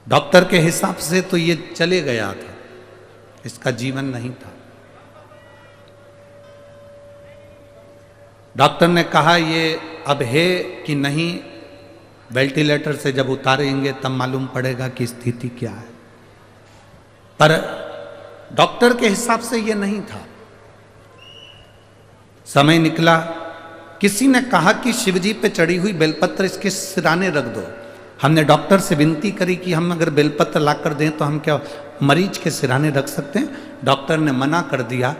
डॉक्टर के हिसाब से तो ये चले गया था, इसका जीवन नहीं था। डॉक्टर ने कहा ये अब है कि नहीं, वेंटिलेटर से जब उतारेंगे तब मालूम पड़ेगा कि स्थिति क्या है। पर डॉक्टर के हिसाब से यह नहीं था। समय निकला, किसी ने कहा कि शिवजी पे चढ़ी हुई बेलपत्र इसके सिराने रख दो। हमने डॉक्टर से विनती करी कि हम अगर बेलपत्र ला कर दें तो हम क्या मरीज के सिराने रख सकते हैं? डॉक्टर ने मना कर दिया।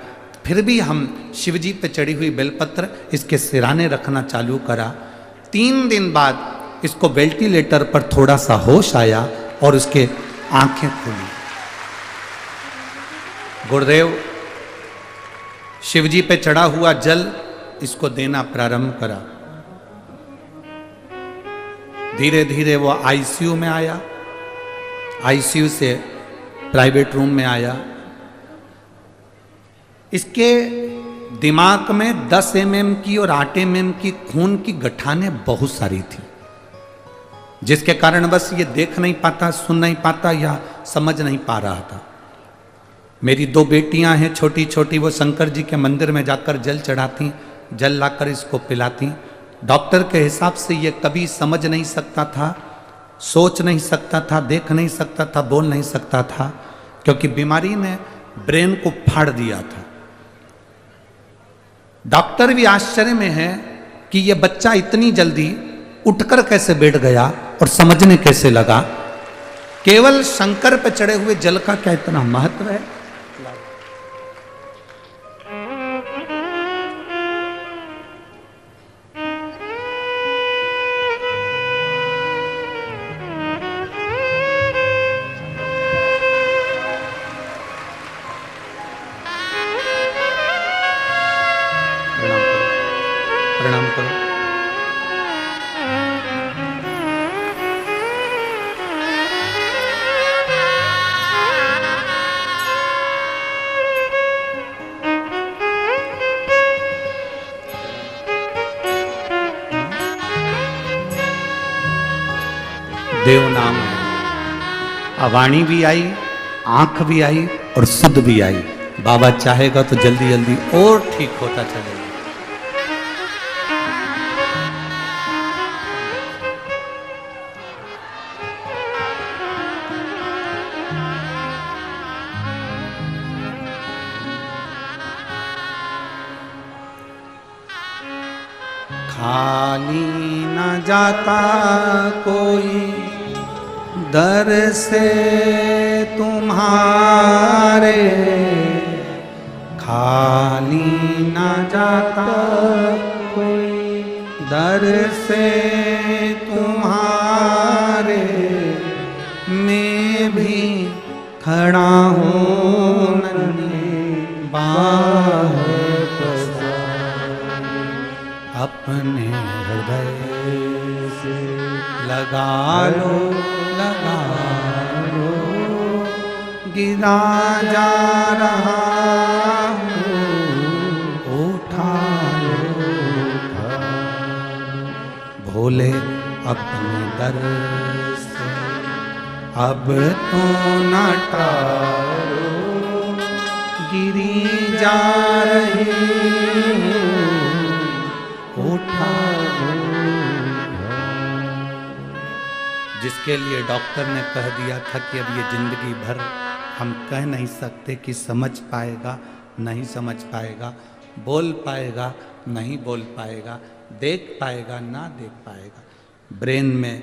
फिर भी हम शिवजी पे चढ़ी हुई बेलपत्र इसके सिराने रखना चालू करा। 3 दिन बाद इसको वेंटिलेटर पर थोड़ा सा होश आया और उसके आंखें खुली। गुरुदेव शिवजी पे चढ़ा हुआ जल इसको देना प्रारंभ करा। धीरे धीरे वो आईसीयू में आया, आईसीयू से प्राइवेट रूम में आया। इसके दिमाग में 10 mm की और 8 mm की खून की गठाने बहुत सारी थी, जिसके कारण बस ये देख नहीं पाता, सुन नहीं पाता या समझ नहीं पा रहा था। मेरी 2 बेटियां हैं छोटी छोटी, वो शंकर जी के मंदिर में जाकर जल चढ़ाती, जल लाकर इसको पिलाती। डॉक्टर के हिसाब से ये कभी समझ नहीं सकता था, सोच नहीं सकता था, देख नहीं सकता था, बोल नहीं सकता था, क्योंकि बीमारी ने ब्रेन को फाड़ दिया था। डॉक्टर भी आश्चर्य में है कि ये बच्चा इतनी जल्दी उठकर कैसे बैठ गया और समझने कैसे लगा। केवल शंकर पर चढ़े हुए जल का क्या इतना महत्व है? प्रणाम करो। देव नाम है, वाणी भी आई, आंख भी आई और शुद्ध भी आई। बाबा चाहेगा तो जल्दी जल्दी और ठीक होता चलेगा। खाली न जाता कोई दर से तुम्हारे, खाली न जाता कोई दर से तुम्हारे, मैं भी खड़ा हूँ नन्ही बाह पसारे, अपने हृदय से लगा लो गिरा जा रहा हूँ, उठा लो भोले अपने दर से, अब तो न टारो गिरी जा रही हूँ, उठा लो। जिसके लिए डॉक्टर ने कह दिया था कि अब ये जिंदगी भर हम कह नहीं सकते कि समझ पाएगा नहीं समझ पाएगा, बोल पाएगा नहीं बोल पाएगा, देख पाएगा ना देख पाएगा। ब्रेन में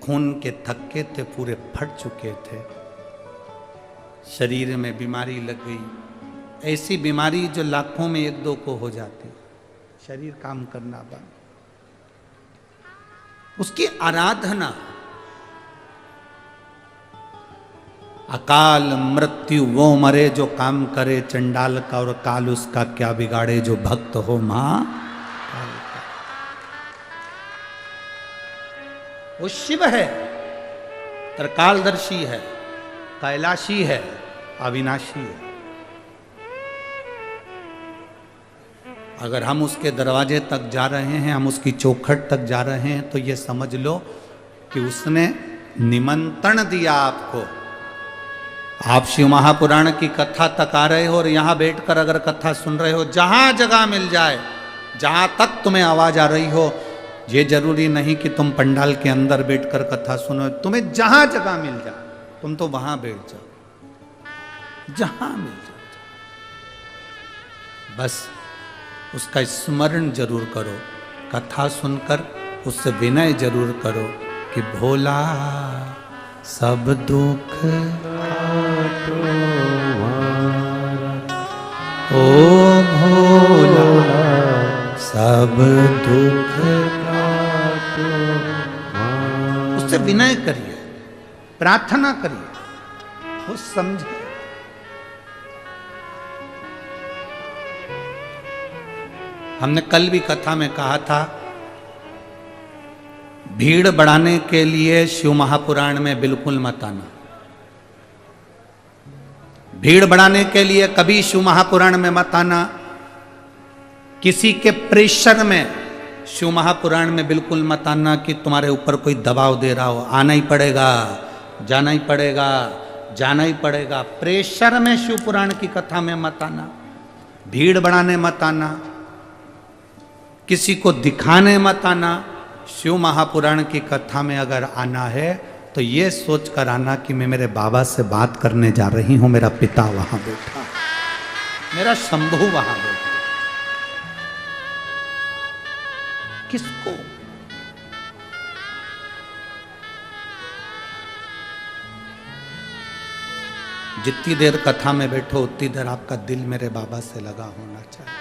खून के थक्के थे, पूरे फट चुके थे, शरीर में बीमारी लग गई, ऐसी बीमारी जो लाखों में एक दो को हो जाती, शरीर काम करना बंद। उसकी आराधना, अकाल मृत्यु वो मरे जो काम करे चंडाल का, और काल उसका क्या बिगाड़े जो भक्त हो मां काल का। वो शिव है, त्रिकालदर्शी है, कैलाशी है, अविनाशी है। अगर हम उसके दरवाजे तक जा रहे हैं, हम उसकी चौखट तक जा रहे हैं, तो ये समझ लो कि उसने निमंत्रण दिया आपको। आप शिव महापुराण की कथा तक आ रहे हो और यहाँ बैठकर अगर कथा सुन रहे हो, जहाँ जगह मिल जाए, जहाँ तक तुम्हें आवाज आ रही हो, ये जरूरी नहीं कि तुम पंडाल के अंदर बैठकर कथा सुनो, तुम्हें जहाँ जगह मिल जाए तुम तो वहाँ बैठ जाओ, जहाँ मिल जाए, बस उसका स्मरण जरूर करो। कथा सुनकर उससे विनय जरूर करो कि भोला सब दुख ओ भोला सब दुख, उससे विनय करिए, प्रार्थना करिए, वो समझे। हमने कल भी कथा में कहा था, भीड़ बढ़ाने के लिए शिव महापुराण में बिल्कुल मत आना। भीड़ बढ़ाने के लिए कभी शिव महापुराण में मत आना। किसी के प्रेशर में शिव महापुराण में बिल्कुल मत आना कि तुम्हारे ऊपर कोई दबाव दे रहा हो, आना ही पड़ेगा, जाना ही पड़ेगा, जाना ही पड़ेगा। प्रेशर में शिव पुराण की कथा में मत आना, भीड़ बढ़ाने मत आना, किसी को दिखाने मत आना। शिव महापुराण की कथा में अगर आना है तो ये सोच कर आना कि मैं मेरे बाबा से बात करने जा रही हूं, मेरा पिता वहां बैठा, मेरा शंभू वहां बैठा। किसको? जितनी देर कथा में बैठो उतनी देर आपका दिल मेरे बाबा से लगा होना चाहिए।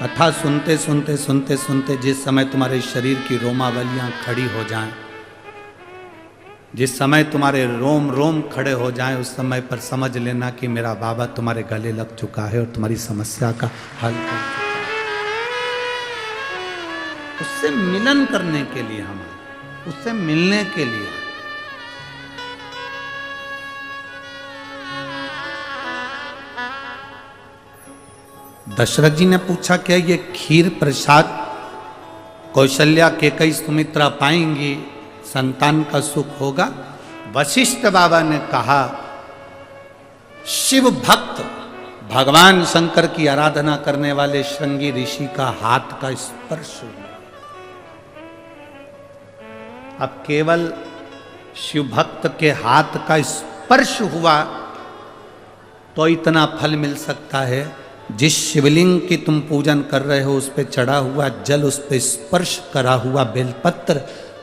कथा सुनते सुनते सुनते सुनते जिस समय तुम्हारे शरीर की रोमावलियां खड़ी हो जाएं, जिस समय तुम्हारे रोम रोम खड़े हो जाएं, उस समय पर समझ लेना कि मेरा बाबा तुम्हारे गले लग चुका है और तुम्हारी समस्या का हल कर चुका है। उससे मिलन करने के लिए, हम उससे मिलने के लिए। दशरथ जी ने पूछा क्या ये खीर प्रसाद कौशल्या केकई सुमित्रा पाएंगी, संतान का सुख होगा? वशिष्ठ बाबा ने कहा, शिव भक्त भगवान शंकर की आराधना करने वाले श्रृंगी ऋषि का हाथ का स्पर्श हुआ। अब केवल शिव भक्त के हाथ का स्पर्श हुआ तो इतना फल मिल सकता है। जिस शिवलिंग की तुम पूजन कर रहे हो उस पे चढ़ा हुआ जल, उस पे स्पर्श करा हुआ बेलपत्र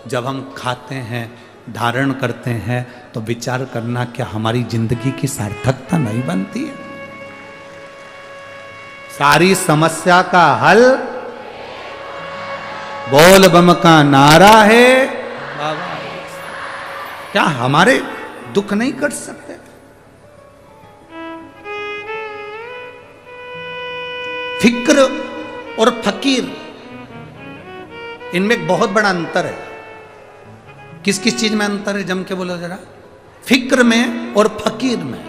जब हम खाते हैं, धारण करते हैं, तो विचार करना क्या हमारी जिंदगी की सार्थकता नहीं बनती है? सारी समस्या का हल बोल बम का नारा है बाबा। क्या हमारे दुख नहीं कट सकते? फिक्र और फकीर, इनमें एक बहुत बड़ा अंतर है। किस किस चीज में अंतर है? जम के बोलो जरा। फिक्र में और फकीर में।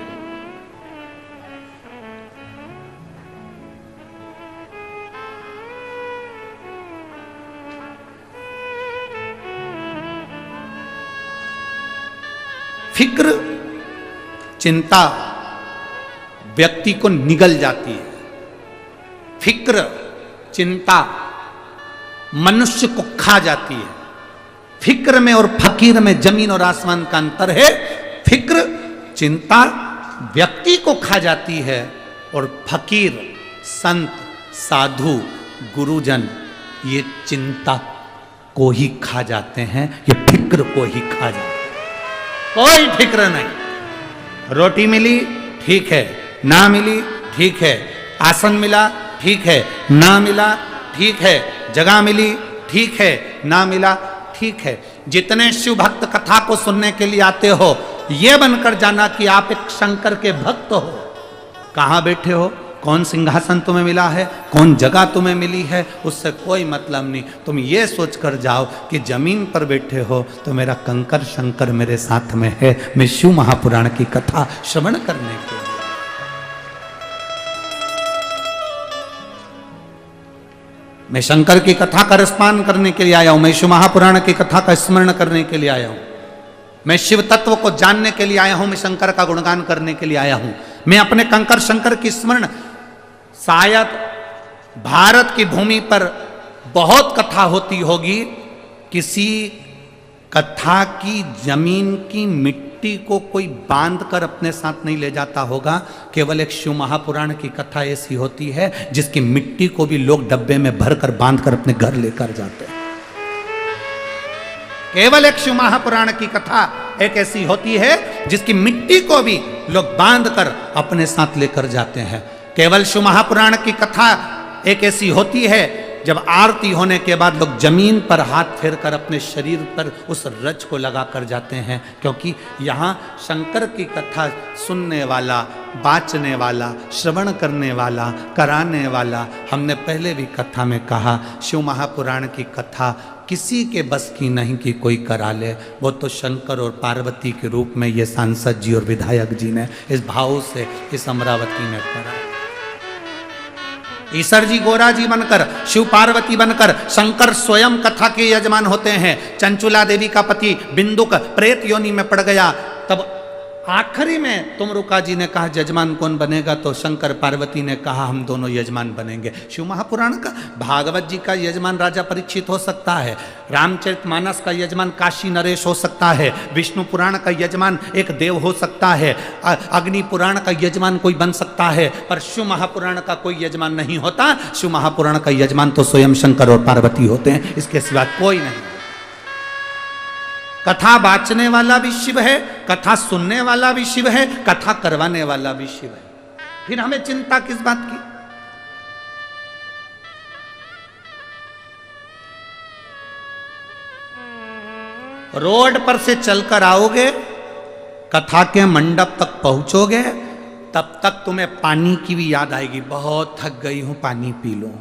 फिक्र, चिंता व्यक्ति को निगल जाती है। फिक्र, चिंता मनुष्य को खा जाती है। फिक्र में और फकीर में जमीन और आसमान का अंतर है। फिक्र, चिंता व्यक्ति को खा जाती है और फकीर, संत, साधु, गुरुजन ये चिंता को ही खा जाते हैं, ये फिक्र को ही खा जाते हैं। कोई फिक्र नहीं। रोटी मिली ठीक है, ना मिली ठीक है, आसन मिला ठीक है, ना मिला ठीक है, जगह मिली ठीक है, ना मिला ठीक है। जितने शिव भक्त कथा को सुनने के लिए आते हो, यह बनकर जाना कि आप एक शंकर के भक्त हो। कहां बैठे हो, कौन सिंहासन तुम्हें मिला है, कौन जगह तुम्हें मिली है, उससे कोई मतलब नहीं। तुम ये सोच कर जाओ कि जमीन पर बैठे हो तो मेरा कंकर शंकर मेरे साथ में है। मैं शिव महापुराण की कथा श्रवण करने के लिए, मैं शंकर की कथा का रसपान करने के लिए आया हूं। मैं शिव महापुराण की कथा का स्मरण करने के लिए आया हूं। मैं शिव तत्व को जानने के लिए आया हूं। मैं शंकर का गुणगान करने के लिए आया हूं। मैं अपने कंकर शंकर की स्मरण, शायद भारत की भूमि पर बहुत कथा होती होगी, किसी कथा की जमीन की मिट्टी को कोई बांध कर अपने साथ नहीं ले जाता होगा। केवल एक शिव महापुराण की कथा ऐसी होती है जिसकी मिट्टी को भी लोग डब्बे में भरकर बांध कर अपने घर लेकर जाते हैं। केवल एक शिव महापुराण की कथा एक ऐसी होती है जिसकी मिट्टी को भी लोग बांध कर अपने साथ लेकर जाते हैं। केवल शिव महापुराण की कथा एक ऐसी होती है जब आरती होने के बाद लोग जमीन पर हाथ फेर कर अपने शरीर पर उस रज को लगा कर जाते हैं, क्योंकि यहाँ शंकर की कथा सुनने वाला, बाचने वाला, श्रवण करने वाला, कराने वाला, हमने पहले भी कथा में कहा, शिव महापुराण की कथा किसी के बस की नहीं कि कोई करा ले। वो तो शंकर और पार्वती के रूप में ये सांसद जी और विधायक जी ने इस भाव से इस अमरावती में करा। ईश्वर जी गोरा जी बनकर, शिव पार्वती बनकर शंकर स्वयं कथा के यजमान होते हैं। चंचुला देवी का पति बिंदुक प्रेत योनि में पड़ गया, तब आखिरी में तुमरुका जी ने कहा यजमान कौन बनेगा, तो शंकर पार्वती ने कहा हम दोनों यजमान बनेंगे। शिव महापुराण का, भागवत जी का यजमान राजा परीक्षित हो सकता है, रामचरितमानस का यजमान काशी नरेश हो सकता है, विष्णु पुराण का यजमान एक देव हो सकता है, अग्नि पुराण का यजमान कोई बन सकता है, पर शिव महापुराण का कोई यजमान नहीं होता। शिव महापुराण का यजमान तो स्वयं शंकर और पार्वती होते हैं, इसके सिवा कोई नहीं। कथा बाचने वाला भी शिव है, कथा सुनने वाला भी शिव है, कथा करवाने वाला भी शिव है। फिर हमें चिंता किस बात की? रोड पर से चलकर आओगे, कथा के मंडप तक पहुंचोगे, तब तक तुम्हें पानी की भी याद आएगी, बहुत थक गई हूं पानी पी लो।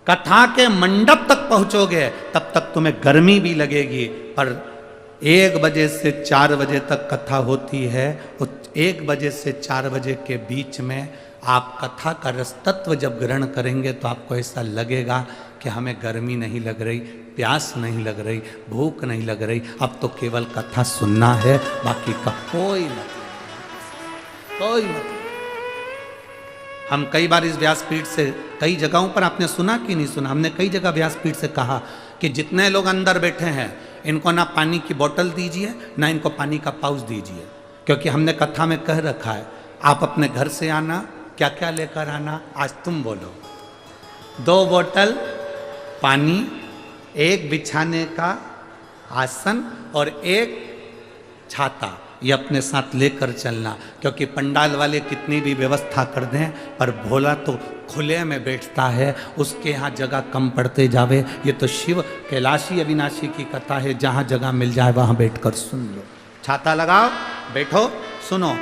कथा के मंडप तक पहुंचोगे तब तक तुम्हें गर्मी भी लगेगी, पर 1 बजे से 4 बजे तक कथा होती है। 1 बजे से 4 बजे के बीच में आप कथा का रस तत्व जब ग्रहण करेंगे तो आपको ऐसा लगेगा कि हमें गर्मी नहीं लग रही, प्यास नहीं लग रही, भूख नहीं लग रही, अब तो केवल कथा सुनना है, बाकी का कोई मतलब। हम कई बार इस व्यासपीठ से, कई जगहों पर आपने सुना कि नहीं सुना, हमने कई जगह व्यासपीठ से कहा कि जितने लोग अंदर बैठे हैं इनको ना पानी की बोतल दीजिए, ना इनको पानी का पाउच दीजिए, क्योंकि हमने कथा में कह रखा है आप अपने घर से आना, क्या क्या लेकर आना, आज तुम बोलो। 2 बोतल पानी, 1 बिछाने का आसन और 1 छाता, ये अपने साथ लेकर चलना, क्योंकि पंडाल वाले कितनी भी व्यवस्था कर दें पर भोला तो खुले में बैठता है, उसके यहाँ जगह कम पड़ते जावे। ये तो शिव कैलाशी अविनाशी की कथा है, जहाँ जगह मिल जाए वहाँ बैठकर सुन लो। छाता लगाओ, बैठो, सुनो।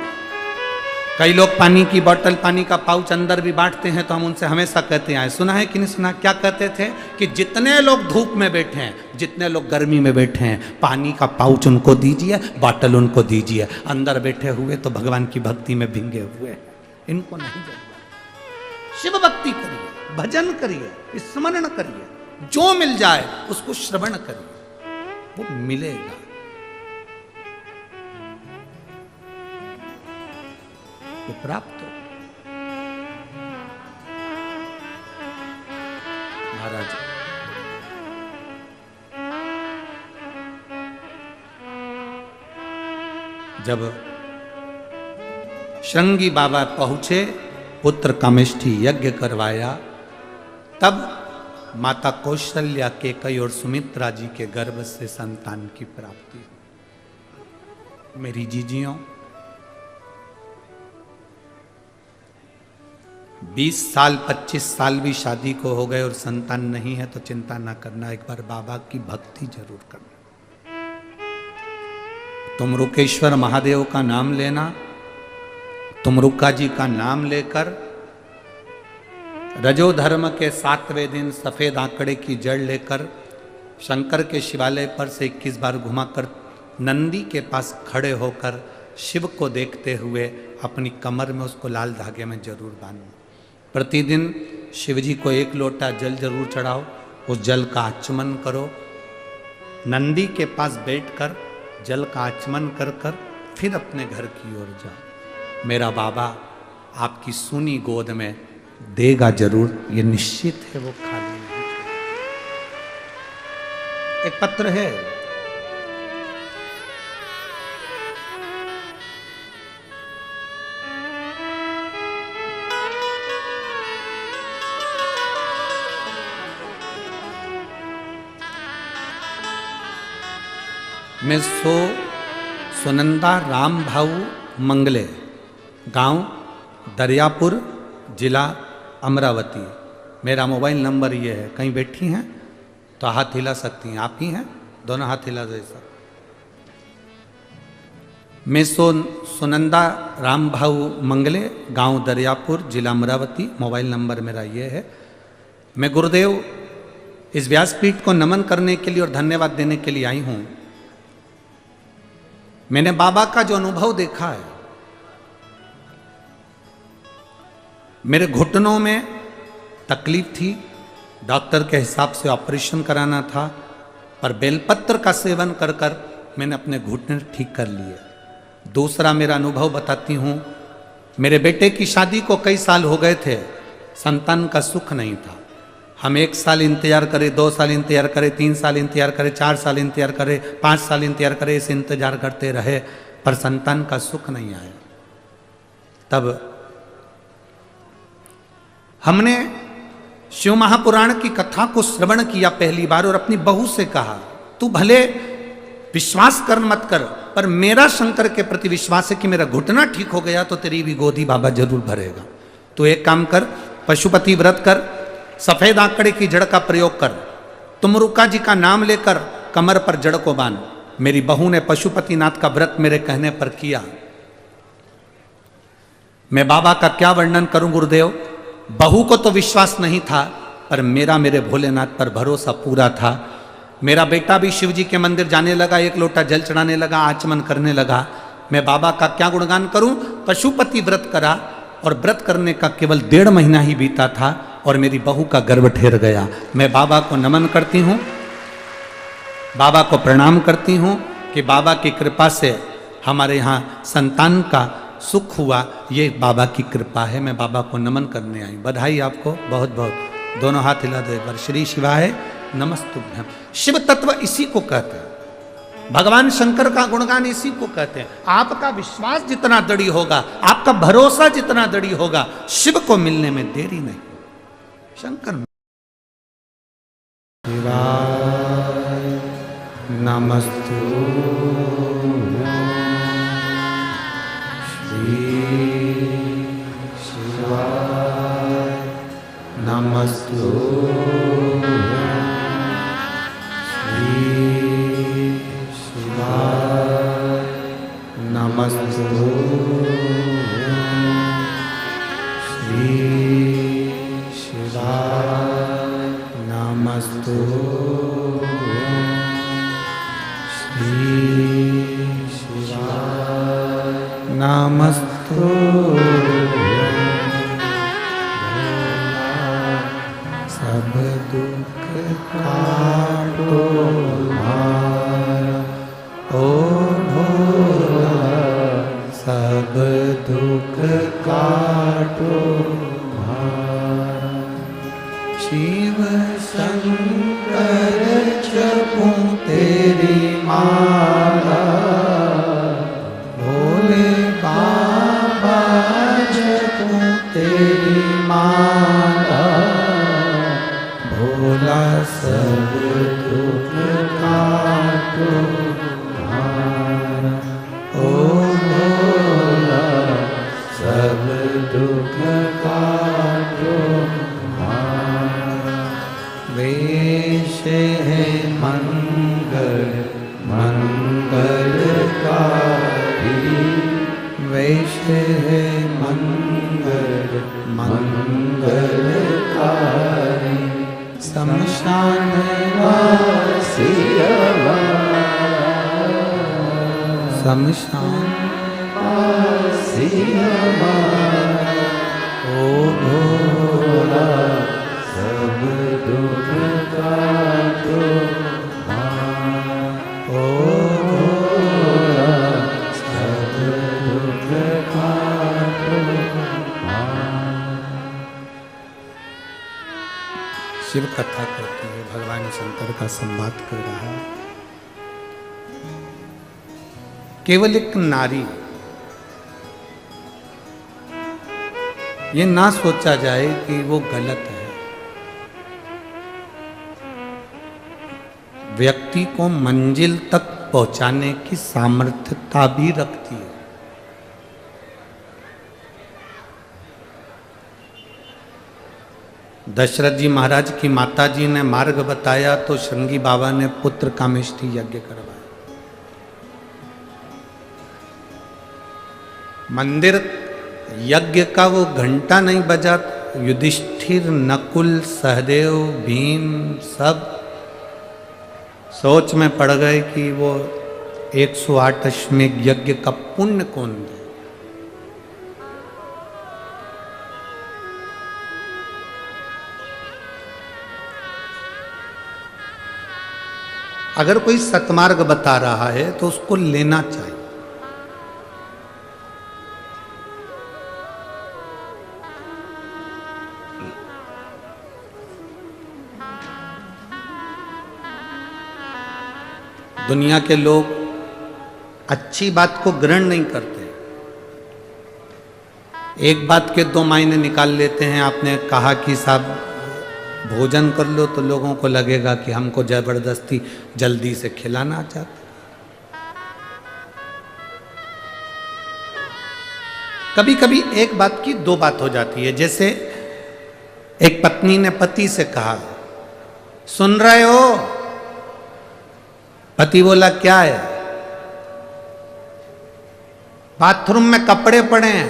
कई लोग पानी की बोतल, पानी का पाउच अंदर भी बांटते हैं, तो हम उनसे हमेशा कहते हैं, सुना है कि नहीं सुना, क्या कहते थे कि जितने लोग धूप में बैठे हैं, जितने लोग गर्मी में बैठे हैं, पानी का पाउच उनको दीजिए, बोतल उनको दीजिए। अंदर बैठे हुए तो भगवान की भक्ति में भिंगे हुए हैं, इनको नहीं जरूरत। शिव भक्ति करिए, भजन करिए, स्मरण करिए, जो मिल जाए उसको श्रवण करिए, वो मिलेगा। वो प्राप्त हो। महाराज जब श्रृंगी बाबा पहुंचे, पुत्र कामेष्ठी यज्ञ करवाया, तब माता कौशल्या, केकई और सुमित्रा जी के गर्भ से संतान की प्राप्ति। मेरी जीजियों, 20 साल 25 साल भी शादी को हो गए और संतान नहीं है तो चिंता ना करना, एक बार बाबा की भक्ति जरूर करना। तुम रुकेश्वर महादेव का नाम लेना, तुम रुक्का जी का नाम लेकर रजोधर्म के 7वें दिन सफेद आंकड़े की जड़ लेकर शंकर के शिवालय पर से 21 बार घुमाकर नंदी के पास खड़े होकर शिव को देखते हुए अपनी कमर में उसको लाल धागे में जरूर बांधो। प्रतिदिन शिव जी को 1 लोटा जल जरूर चढ़ाओ, उस जल का आचमन करो, नंदी के पास बैठकर जल का आचमन कर कर फिर अपने घर की ओर जाओ। मेरा बाबा आपकी सूनी गोद में देगा जरूर, ये निश्चित है, वो खाली नहीं। एक पत्र है, मैं सुनंदा राम भाऊ मंगले, गांव दरियापुर, जिला अमरावती। मेरा मोबाइल नंबर ये है, कहीं बैठी हैं तो हाथ हिला सकती हैं, आप ही हैं, दोनों हाथ हिला जैसा। मैं सुनंदा राम भाऊ मंगले, गांव दरियापुर, जिला अमरावती। मोबाइल नंबर मेरा ये है। मैं गुरुदेव इस व्यासपीठ को नमन करने के लिए और धन्यवाद देने के लिए आई हूँ। मैंने बाबा का जो अनुभव देखा है, मेरे घुटनों में तकलीफ थी, डॉक्टर के हिसाब से ऑपरेशन कराना था, पर बेलपत्र का सेवन कर कर मैंने अपने घुटने ठीक कर लिए। दूसरा मेरा अनुभव बताती हूँ, मेरे बेटे की शादी को कई साल हो गए थे, संतान का सुख नहीं था। हम 1 साल इंतजार करें, 2 साल इंतजार करें, 3 साल इंतजार करें, 4 साल इंतजार करें, 5 साल इंतजार करें, इसे इंतजार करते रहे पर संतान का सुख नहीं आया। तब हमने शिव महापुराण की कथा को श्रवण किया पहली बार और अपनी बहू से कहा, तू भले विश्वास कर मत कर, पर मेरा शंकर के प्रति विश्वास है कि मेरा घुटना ठीक हो गया तो तेरी भी गोदी बाबा जरूर भरेगा। तो एक काम कर, पशुपति व्रत कर, सफेद आंकड़े की जड़ का प्रयोग कर, तुम रुक्का जी का नाम लेकर कमर पर जड़ को बांध। मेरी बहू ने पशुपतिनाथ का व्रत मेरे कहने पर किया। मैं बाबा का क्या वर्णन करूं गुरुदेव, बहू को तो विश्वास नहीं था पर मेरे भोलेनाथ पर भरोसा पूरा था। मेरा बेटा भी शिव जी के मंदिर जाने लगा, 1 लोटा जल चढ़ाने लगा, आचमन करने लगा। मैं बाबा का क्या गुणगान करूं, पशुपति व्रत करा और व्रत करने का केवल 1.5 महीना ही बीता था और मेरी बहू का गर्भ ठहर गया। मैं बाबा को नमन करती हूँ, बाबा को प्रणाम करती हूँ कि बाबा की कृपा से हमारे यहाँ संतान का सुख हुआ, ये बाबा की कृपा है। मैं बाबा को नमन करने आई। बधाई आपको बहुत बहुत। दोनों हाथ हिला दो एक बार। श्री शिवाय नमस्तुभ्यम। शिव तत्व इसी को कहते हैं। भगवान शंकर का गुणगान इसी को कहते हैं। आपका विश्वास जितना दृढ़ होगा, आपका भरोसा जितना दृढ़ होगा, शिव को मिलने में देरी नहीं। शंकर शिवाय नमस्तु श्री शिवाय नमस्तु नमस्तु श्री शिवाय नमस्तु श्री शिवाय नमस्तु सब दुख काटो ओ सब दुख काटो शिव शंकर जपूं तेरी माला, भोले बाबा जपूं तेरी माला, भोला सब दुख काटो सब दुख काटो। वेश है मंगल मंगलकारी, वेश है मंगल मंगलकारी, शमशान वासी शमशान ओ भोला सब दुख काटो ओ भोला सब दुख काटो। शिव कथा कहती है, भगवान शंकर का संवाद कर रहा है। केवल एक नारी, ये ना सोचा जाए कि वो गलत है। व्यक्ति को मंजिल तक पहुंचाने की सामर्थ्यता भी रखती है। दशरथ जी महाराज की माता जी ने मार्ग बताया तो श्रृंगी बाबा ने पुत्र कामेष्टि यज्ञ करवाया। मंदिर यज्ञ का वो घंटा नहीं बजा, युधिष्ठिर नकुल सहदेव भीम सब सोच में पड़ गए कि वो 108 अश्वमेध यज्ञ का पुण्य कौन दे। अगर कोई सतमार्ग बता रहा है तो उसको लेना चाहिए। दुनिया के लोग अच्छी बात को ग्रहण नहीं करते, एक बात के दो मायने निकाल लेते हैं। आपने कहा कि साहब भोजन कर लो तो लोगों को लगेगा कि हमको जबरदस्ती जल्दी से खिलाना चाहते। कभी कभी एक बात की दो बात हो जाती है। जैसे एक पत्नी ने पति से कहा, सुन रहे हो? पति बोला क्या है? बाथरूम में कपड़े पड़े हैं,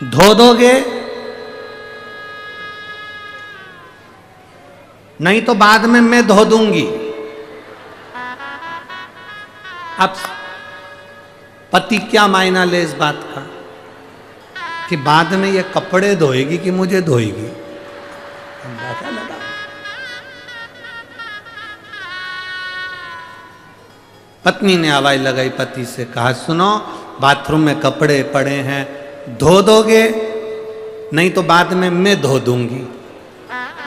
धो दोगे? नहीं तो बाद में मैं धो दूंगी। अब पति क्या मायना ले इस बात का कि बाद में ये कपड़े धोएगी कि मुझे धोएगी? अंदाजा लगा। पत्नी ने आवाज लगाई, पति से कहा, सुनो बाथरूम में कपड़े पड़े हैं, धो दोगे? नहीं तो बाद में मैं धो दूंगी।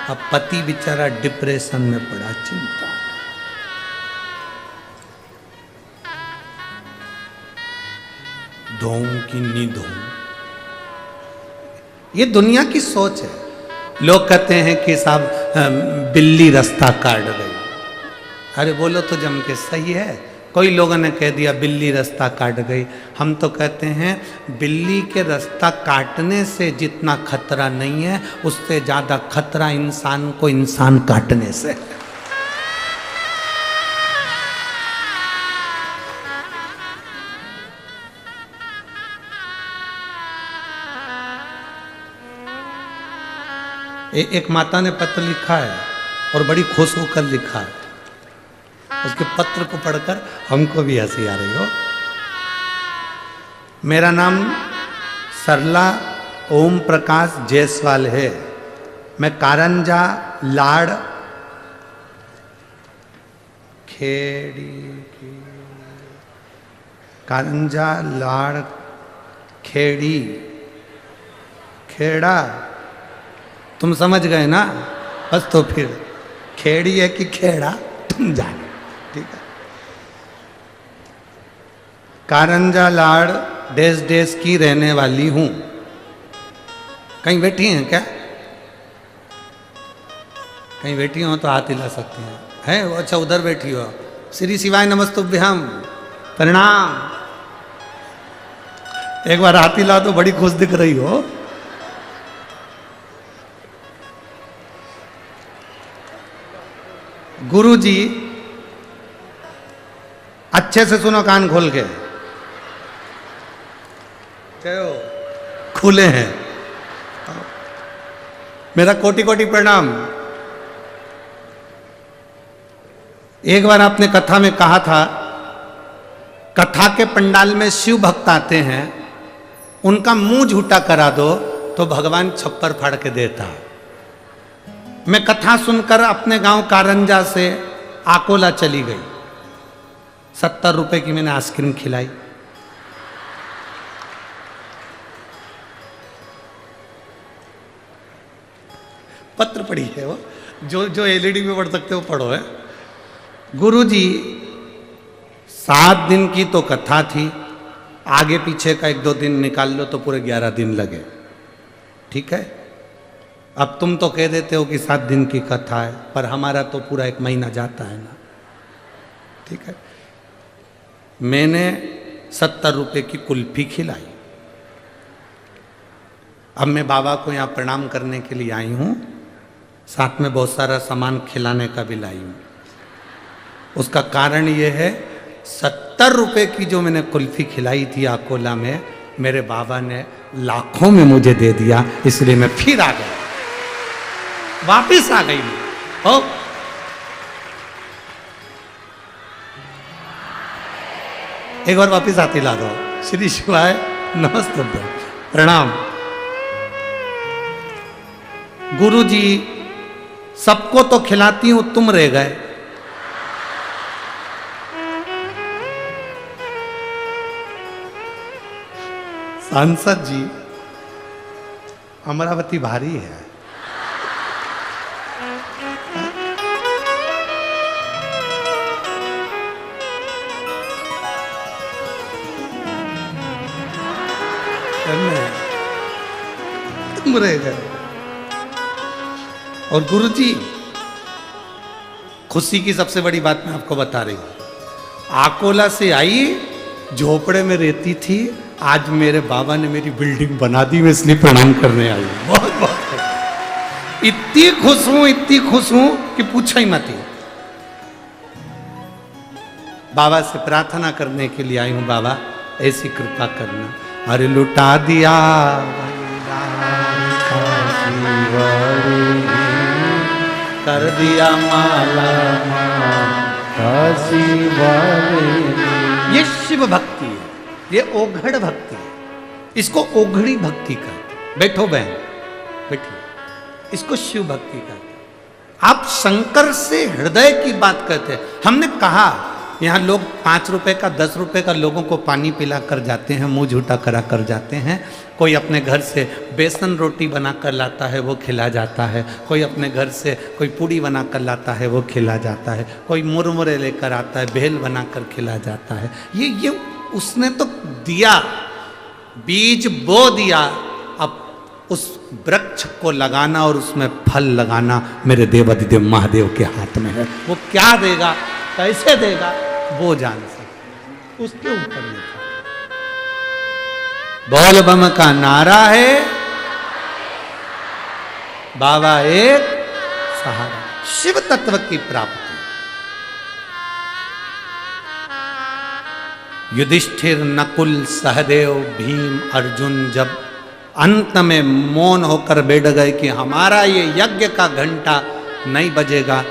अब पति बेचारा डिप्रेशन में पड़ा, चिंता। धोऊं कि नहीं धोऊं। ये दुनिया की सोच है। लोग कहते हैं कि साहब बिल्ली रास्ता काट गई। अरे बोलो तो जम के सही है। कोई लोगों ने कह दिया बिल्ली रास्ता काट गई। हम तो कहते हैं बिल्ली के रास्ता काटने से जितना खतरा नहीं है, उससे ज्यादा खतरा इंसान को इंसान काटने से। एक माता ने पत्र लिखा है और बड़ी खुश होकर लिखा है। उसके पत्र को पढ़कर हमको भी हंसी आ रही हो। मेरा नाम सरला ओम प्रकाश जायसवाल है। मैं कारंजा लाड़ खेड़ी कारंजा लाड़ खेड़ी खेड़ा, तुम समझ गए ना। बस तो फिर खेड़ी है कि खेड़ा तुम जानो, ठीक है। कारंजा लाड़ देश देश की रहने वाली हूं। कहीं बैठी हैं क्या? कहीं बैठी हो तो हाथ हिला सकती हैं। है वो? अच्छा उधर बैठी हो। श्री शिवाय नमस्तुभ्यम, प्रणाम। एक बार हाथ हिला तो बड़ी खुश दिख रही हो। गुरु जी अच्छे से सुनो, कान खोल के। कहो खुले हैं। मेरा कोटि कोटि प्रणाम। एक बार आपने कथा में कहा था, कथा के पंडाल में शिव भक्त आते हैं, उनका मुंह झूठा करा दो तो भगवान छप्पर फाड़ के देता है। मैं कथा सुनकर अपने गांव कारंजा से आकोला चली गई। 70 रुपए की मैंने आइसक्रीम खिलाई। पत्र पढ़ी है वो, जो एलईडी में पढ़ सकते हो पढ़ो है। गुरुजी 7 दिन की तो कथा थी, आगे पीछे का 1-2 दिन निकाल लो तो पूरे 11 दिन लगे, ठीक है। अब तुम तो कह देते हो कि 7 दिन की कथा है, पर हमारा तो पूरा 1 महीना जाता है ना, ठीक है। मैंने 70 रुपए की कुल्फी खिलाई। अब मैं बाबा को यहाँ प्रणाम करने के लिए आई हूँ, साथ में बहुत सारा सामान खिलाने का भी लाई हूँ। उसका कारण ये है, 70 रुपए की जो मैंने कुल्फी खिलाई थी आकोला में, मेरे बाबा ने लाखों में मुझे दे दिया, इसलिए मैं फिर आ गया, वापिस आ गई। हो एक बार वापिस आती ला दो। श्री शिवाय नमस्ते, प्रणाम। गुरु जी सबको तो खिलाती हूं, तुम रह गए। सांसद जी अमरावती भारी है। तुम रह गए। और गुरुजी खुशी की सबसे बड़ी बात मैं आपको बता रही हूं। आकोला से आई, झोपड़े में रहती थी, आज मेरे बाबा ने मेरी बिल्डिंग बना दी, मैं इसलिए प्रणाम करने आई हूं। बहुत बहुत इतनी खुश हूं कि पूछो ही मत। बाबा से प्रार्थना करने के लिए आई हूं, बाबा ऐसी कृपा करना। अरे लुटा दिया कर दिया माला ये शिव भक्ति है, ये ओघड़ भक्ति है। इसको ओघड़ी भक्ति कहते। बैठो बहन, बैठिए। इसको शिव भक्ति कहते। आप शंकर से हृदय की बात कहते हैं। हमने कहा यहाँ लोग 5 रुपए का 10 रुपए का लोगों को पानी पिला कर जाते हैं, मुंह झूठा करा कर जाते हैं। कोई अपने घर से बेसन रोटी बना कर लाता है, वो खिला जाता है। कोई अपने घर से कोई पूड़ी बना कर लाता है, वो खिला जाता है। कोई मुरमुरे लेकर आता है, भेल बना कर खिला जाता है। ये उसने तो दिया, बीज बो दिया, अब उस वृक्ष को लगाना और उसमें फल लगाना मेरे देवाधिदेव महादेव के हाथ में है। वो क्या देगा, कैसे देगा, वो जान सकता, उसके ऊपर नहीं था। बोल बम का नारा है, बाबा एक सहारा, शिव तत्व की प्राप्ति। युधिष्ठिर, नकुल, सहदेव, भीम, अर्जुन जब अंत में मौन होकर बैठ गए कि हमारा ये यज्ञ का घंटा नहीं बजेगा,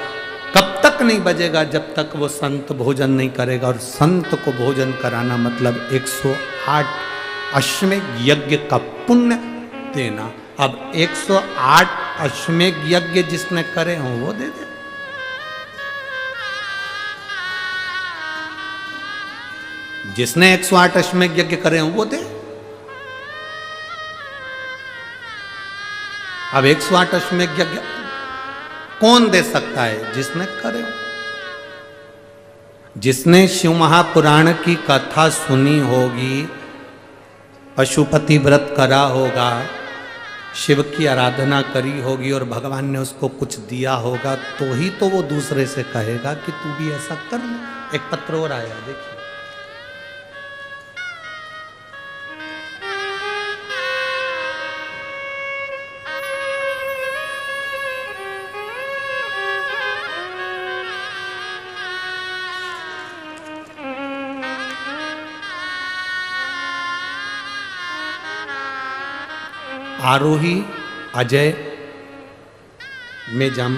कब तक नहीं बजेगा, जब तक वो संत भोजन नहीं करेगा। और संत को भोजन कराना मतलब 108 अश्वमेध यज्ञ का पुण्य देना। अब 108 अश्वमेध यज्ञ जिसने करे हो वो दे दे। जिसने 108 अश्वमेध यज्ञ करे हो वो दे। अब 108 अश्वमेध यज्ञ कौन दे सकता है? जिसने करे हो, जिसने शिव महापुराण की कथा सुनी होगी, पशुपति व्रत करा होगा, शिव की आराधना करी होगी और भगवान ने उसको कुछ दिया होगा, तो ही तो वो दूसरे से कहेगा कि तू भी ऐसा कर ले। एक पत्र और आया, देखिए। आरोही अजय मेजम,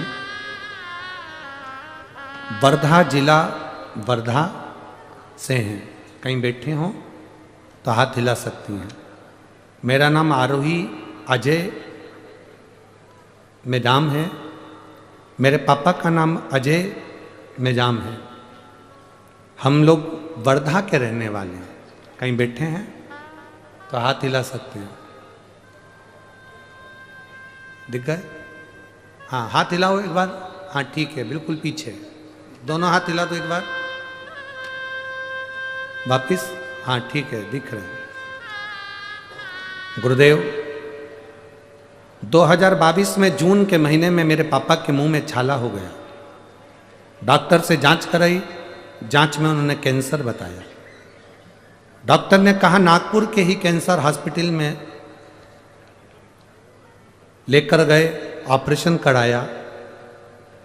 वर्धा जिला वर्धा से हैं। कहीं बैठे हों तो हाथ हिला सकती हैं। मेरा नाम आरोही अजय मेजाम है। मेरे पापा का नाम अजय मेजाम है। हम लोग वर्धा के रहने वाले हैं। कहीं बैठे हैं तो हाथ हिला सकते हैं। दिख गए? हाँ, हाथ हिलाओ एक बार। हाँ ठीक है, बिल्कुल पीछे दोनों हाथ हिला दो एक बार, वापिस। हाँ ठीक है, दिख रहे हैं। गुरुदेव, 2022 में जून के महीने में मेरे पापा के मुंह में छाला हो गया। डॉक्टर से जांच कराई, जांच में उन्होंने कैंसर बताया। डॉक्टर ने कहा नागपुर के ही कैंसर हॉस्पिटल में लेकर गए, ऑपरेशन कराया।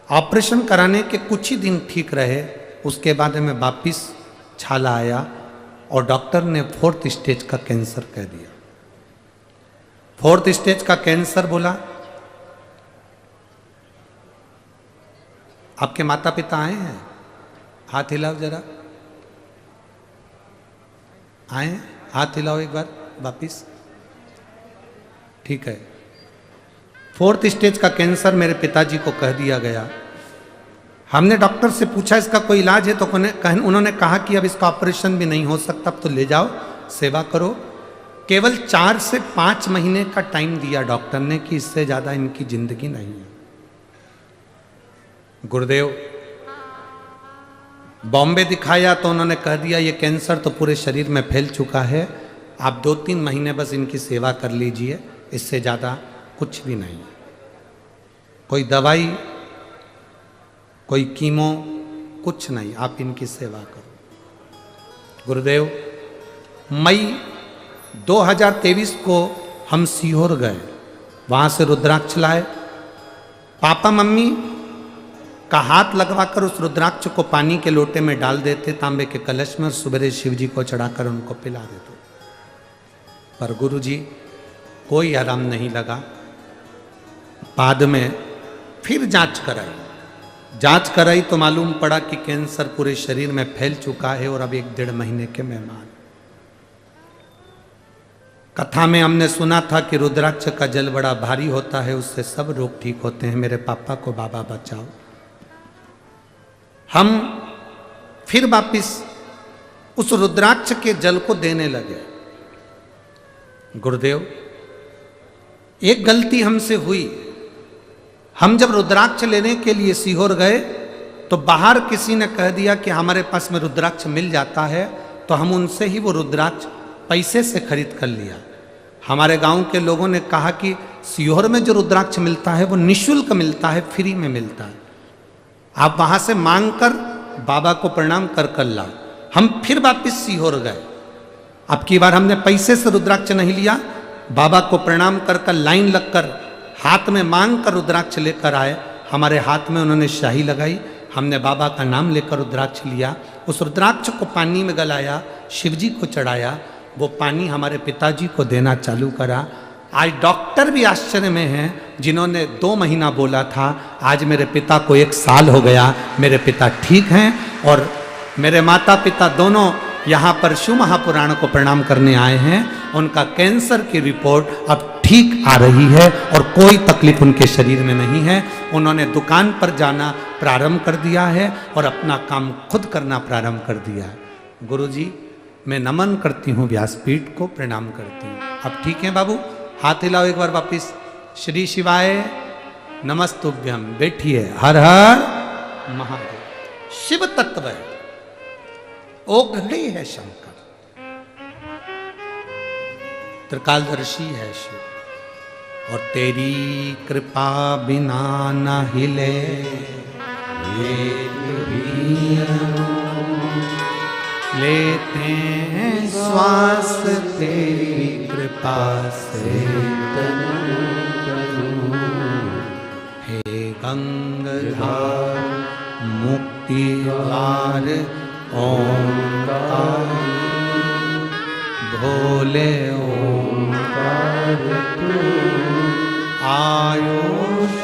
ऑपरेशन कराने के कुछ ही दिन ठीक रहे, उसके बाद में वापिस छाला आया और डॉक्टर ने 4th स्टेज का कैंसर कह दिया। 4th स्टेज का कैंसर बोला। आपके माता पिता आए हैं? हाथ हिलाओ जरा। आए? हाथ हिलाओ एक बार वापिस। ठीक है। 4th स्टेज का कैंसर मेरे पिताजी को कह दिया गया। हमने डॉक्टर से पूछा इसका कोई इलाज है, तो उन्होंने कहा कि अब इसका ऑपरेशन भी नहीं हो सकता, अब तो ले जाओ, सेवा करो। केवल 4 से 5 महीने का टाइम दिया डॉक्टर ने कि इससे ज़्यादा इनकी जिंदगी नहीं है। गुरुदेव, बॉम्बे दिखाया तो उन्होंने कह दिया ये कैंसर तो पूरे शरीर में फैल चुका है, आप 2-3 महीने बस इनकी सेवा कर लीजिए, इससे ज़्यादा कुछ भी नहीं। कोई दवाई, कोई कीमो, कुछ नहीं, आप इनकी सेवा करो। गुरुदेव, मई 2023 को हम सीहोर गए, वहाँ से रुद्राक्ष लाए। पापा मम्मी का हाथ लगवाकर उस रुद्राक्ष को पानी के लोटे में डाल देते, तांबे के कलश में, और सुबह शिव जी को चढ़ाकर उनको पिला देते। पर गुरुजी कोई आराम नहीं लगा। बाद में फिर जांच कराई तो मालूम पड़ा कि कैंसर पूरे शरीर में फैल चुका है और अब 1-1.5 महीने के मेहमान। कथा में हमने सुना था कि रुद्राक्ष का जल बड़ा भारी होता है, उससे सब रोग ठीक होते हैं। मेरे पापा को बाबा बचाओ। हम फिर वापिस उस रुद्राक्ष के जल को देने लगे। गुरुदेव, एक गलती हमसे हुई। हम जब रुद्राक्ष लेने के लिए सीहोर गए तो बाहर किसी ने कह दिया कि हमारे पास में रुद्राक्ष मिल जाता है, तो हम उनसे ही वो रुद्राक्ष पैसे से खरीद कर लिया। हमारे गांव के लोगों ने कहा कि सीहोर में जो रुद्राक्ष मिलता है वो निःशुल्क मिलता है, फ्री में मिलता है, आप वहां से मांग कर बाबा को प्रणाम कर कर ला। हम फिर वापिस सीहोर गए। अब की बार हमने पैसे से रुद्राक्ष नहीं लिया, बाबा को प्रणाम कर कर लाइन लगकर हाथ में मांग कर रुद्राक्ष लेकर आए। हमारे हाथ में उन्होंने शाही लगाई, हमने बाबा का नाम लेकर रुद्राक्ष लिया। उस रुद्राक्ष को पानी में गलाया, शिवजी को चढ़ाया, वो पानी हमारे पिताजी को देना चालू करा। आज डॉक्टर भी आश्चर्य में हैं, जिन्होंने 2 महीना बोला था, आज मेरे पिता को 1 साल हो गया, मेरे पिता ठीक हैं। और मेरे माता पिता दोनों यहाँ पर शिव महापुराण को प्रणाम करने आए हैं। उनका कैंसर की रिपोर्ट अब ठीक आ रही है और कोई तकलीफ उनके शरीर में नहीं है। उन्होंने दुकान पर जाना प्रारंभ कर दिया है और अपना काम खुद करना प्रारंभ कर दिया है। गुरुजी, मैं नमन करती हूँ, व्यासपीठ को प्रणाम करती हूँ। अब ठीक है बाबू, हाथ हिलाओ एक बार वापिस। श्री शिवाय नमस्तुभ्यम। बैठिए। हर हर महादेव। शिव तत्व है, ओघड़ी है शंकर, त्रिकालदर्शी है शिव। और तेरी कृपा बिना न हिले लेते हैं श्वास, तेरी कृपा से हे गंगाधार मुक्ति द्वार ओंकार, भोले ओंकार तू आयो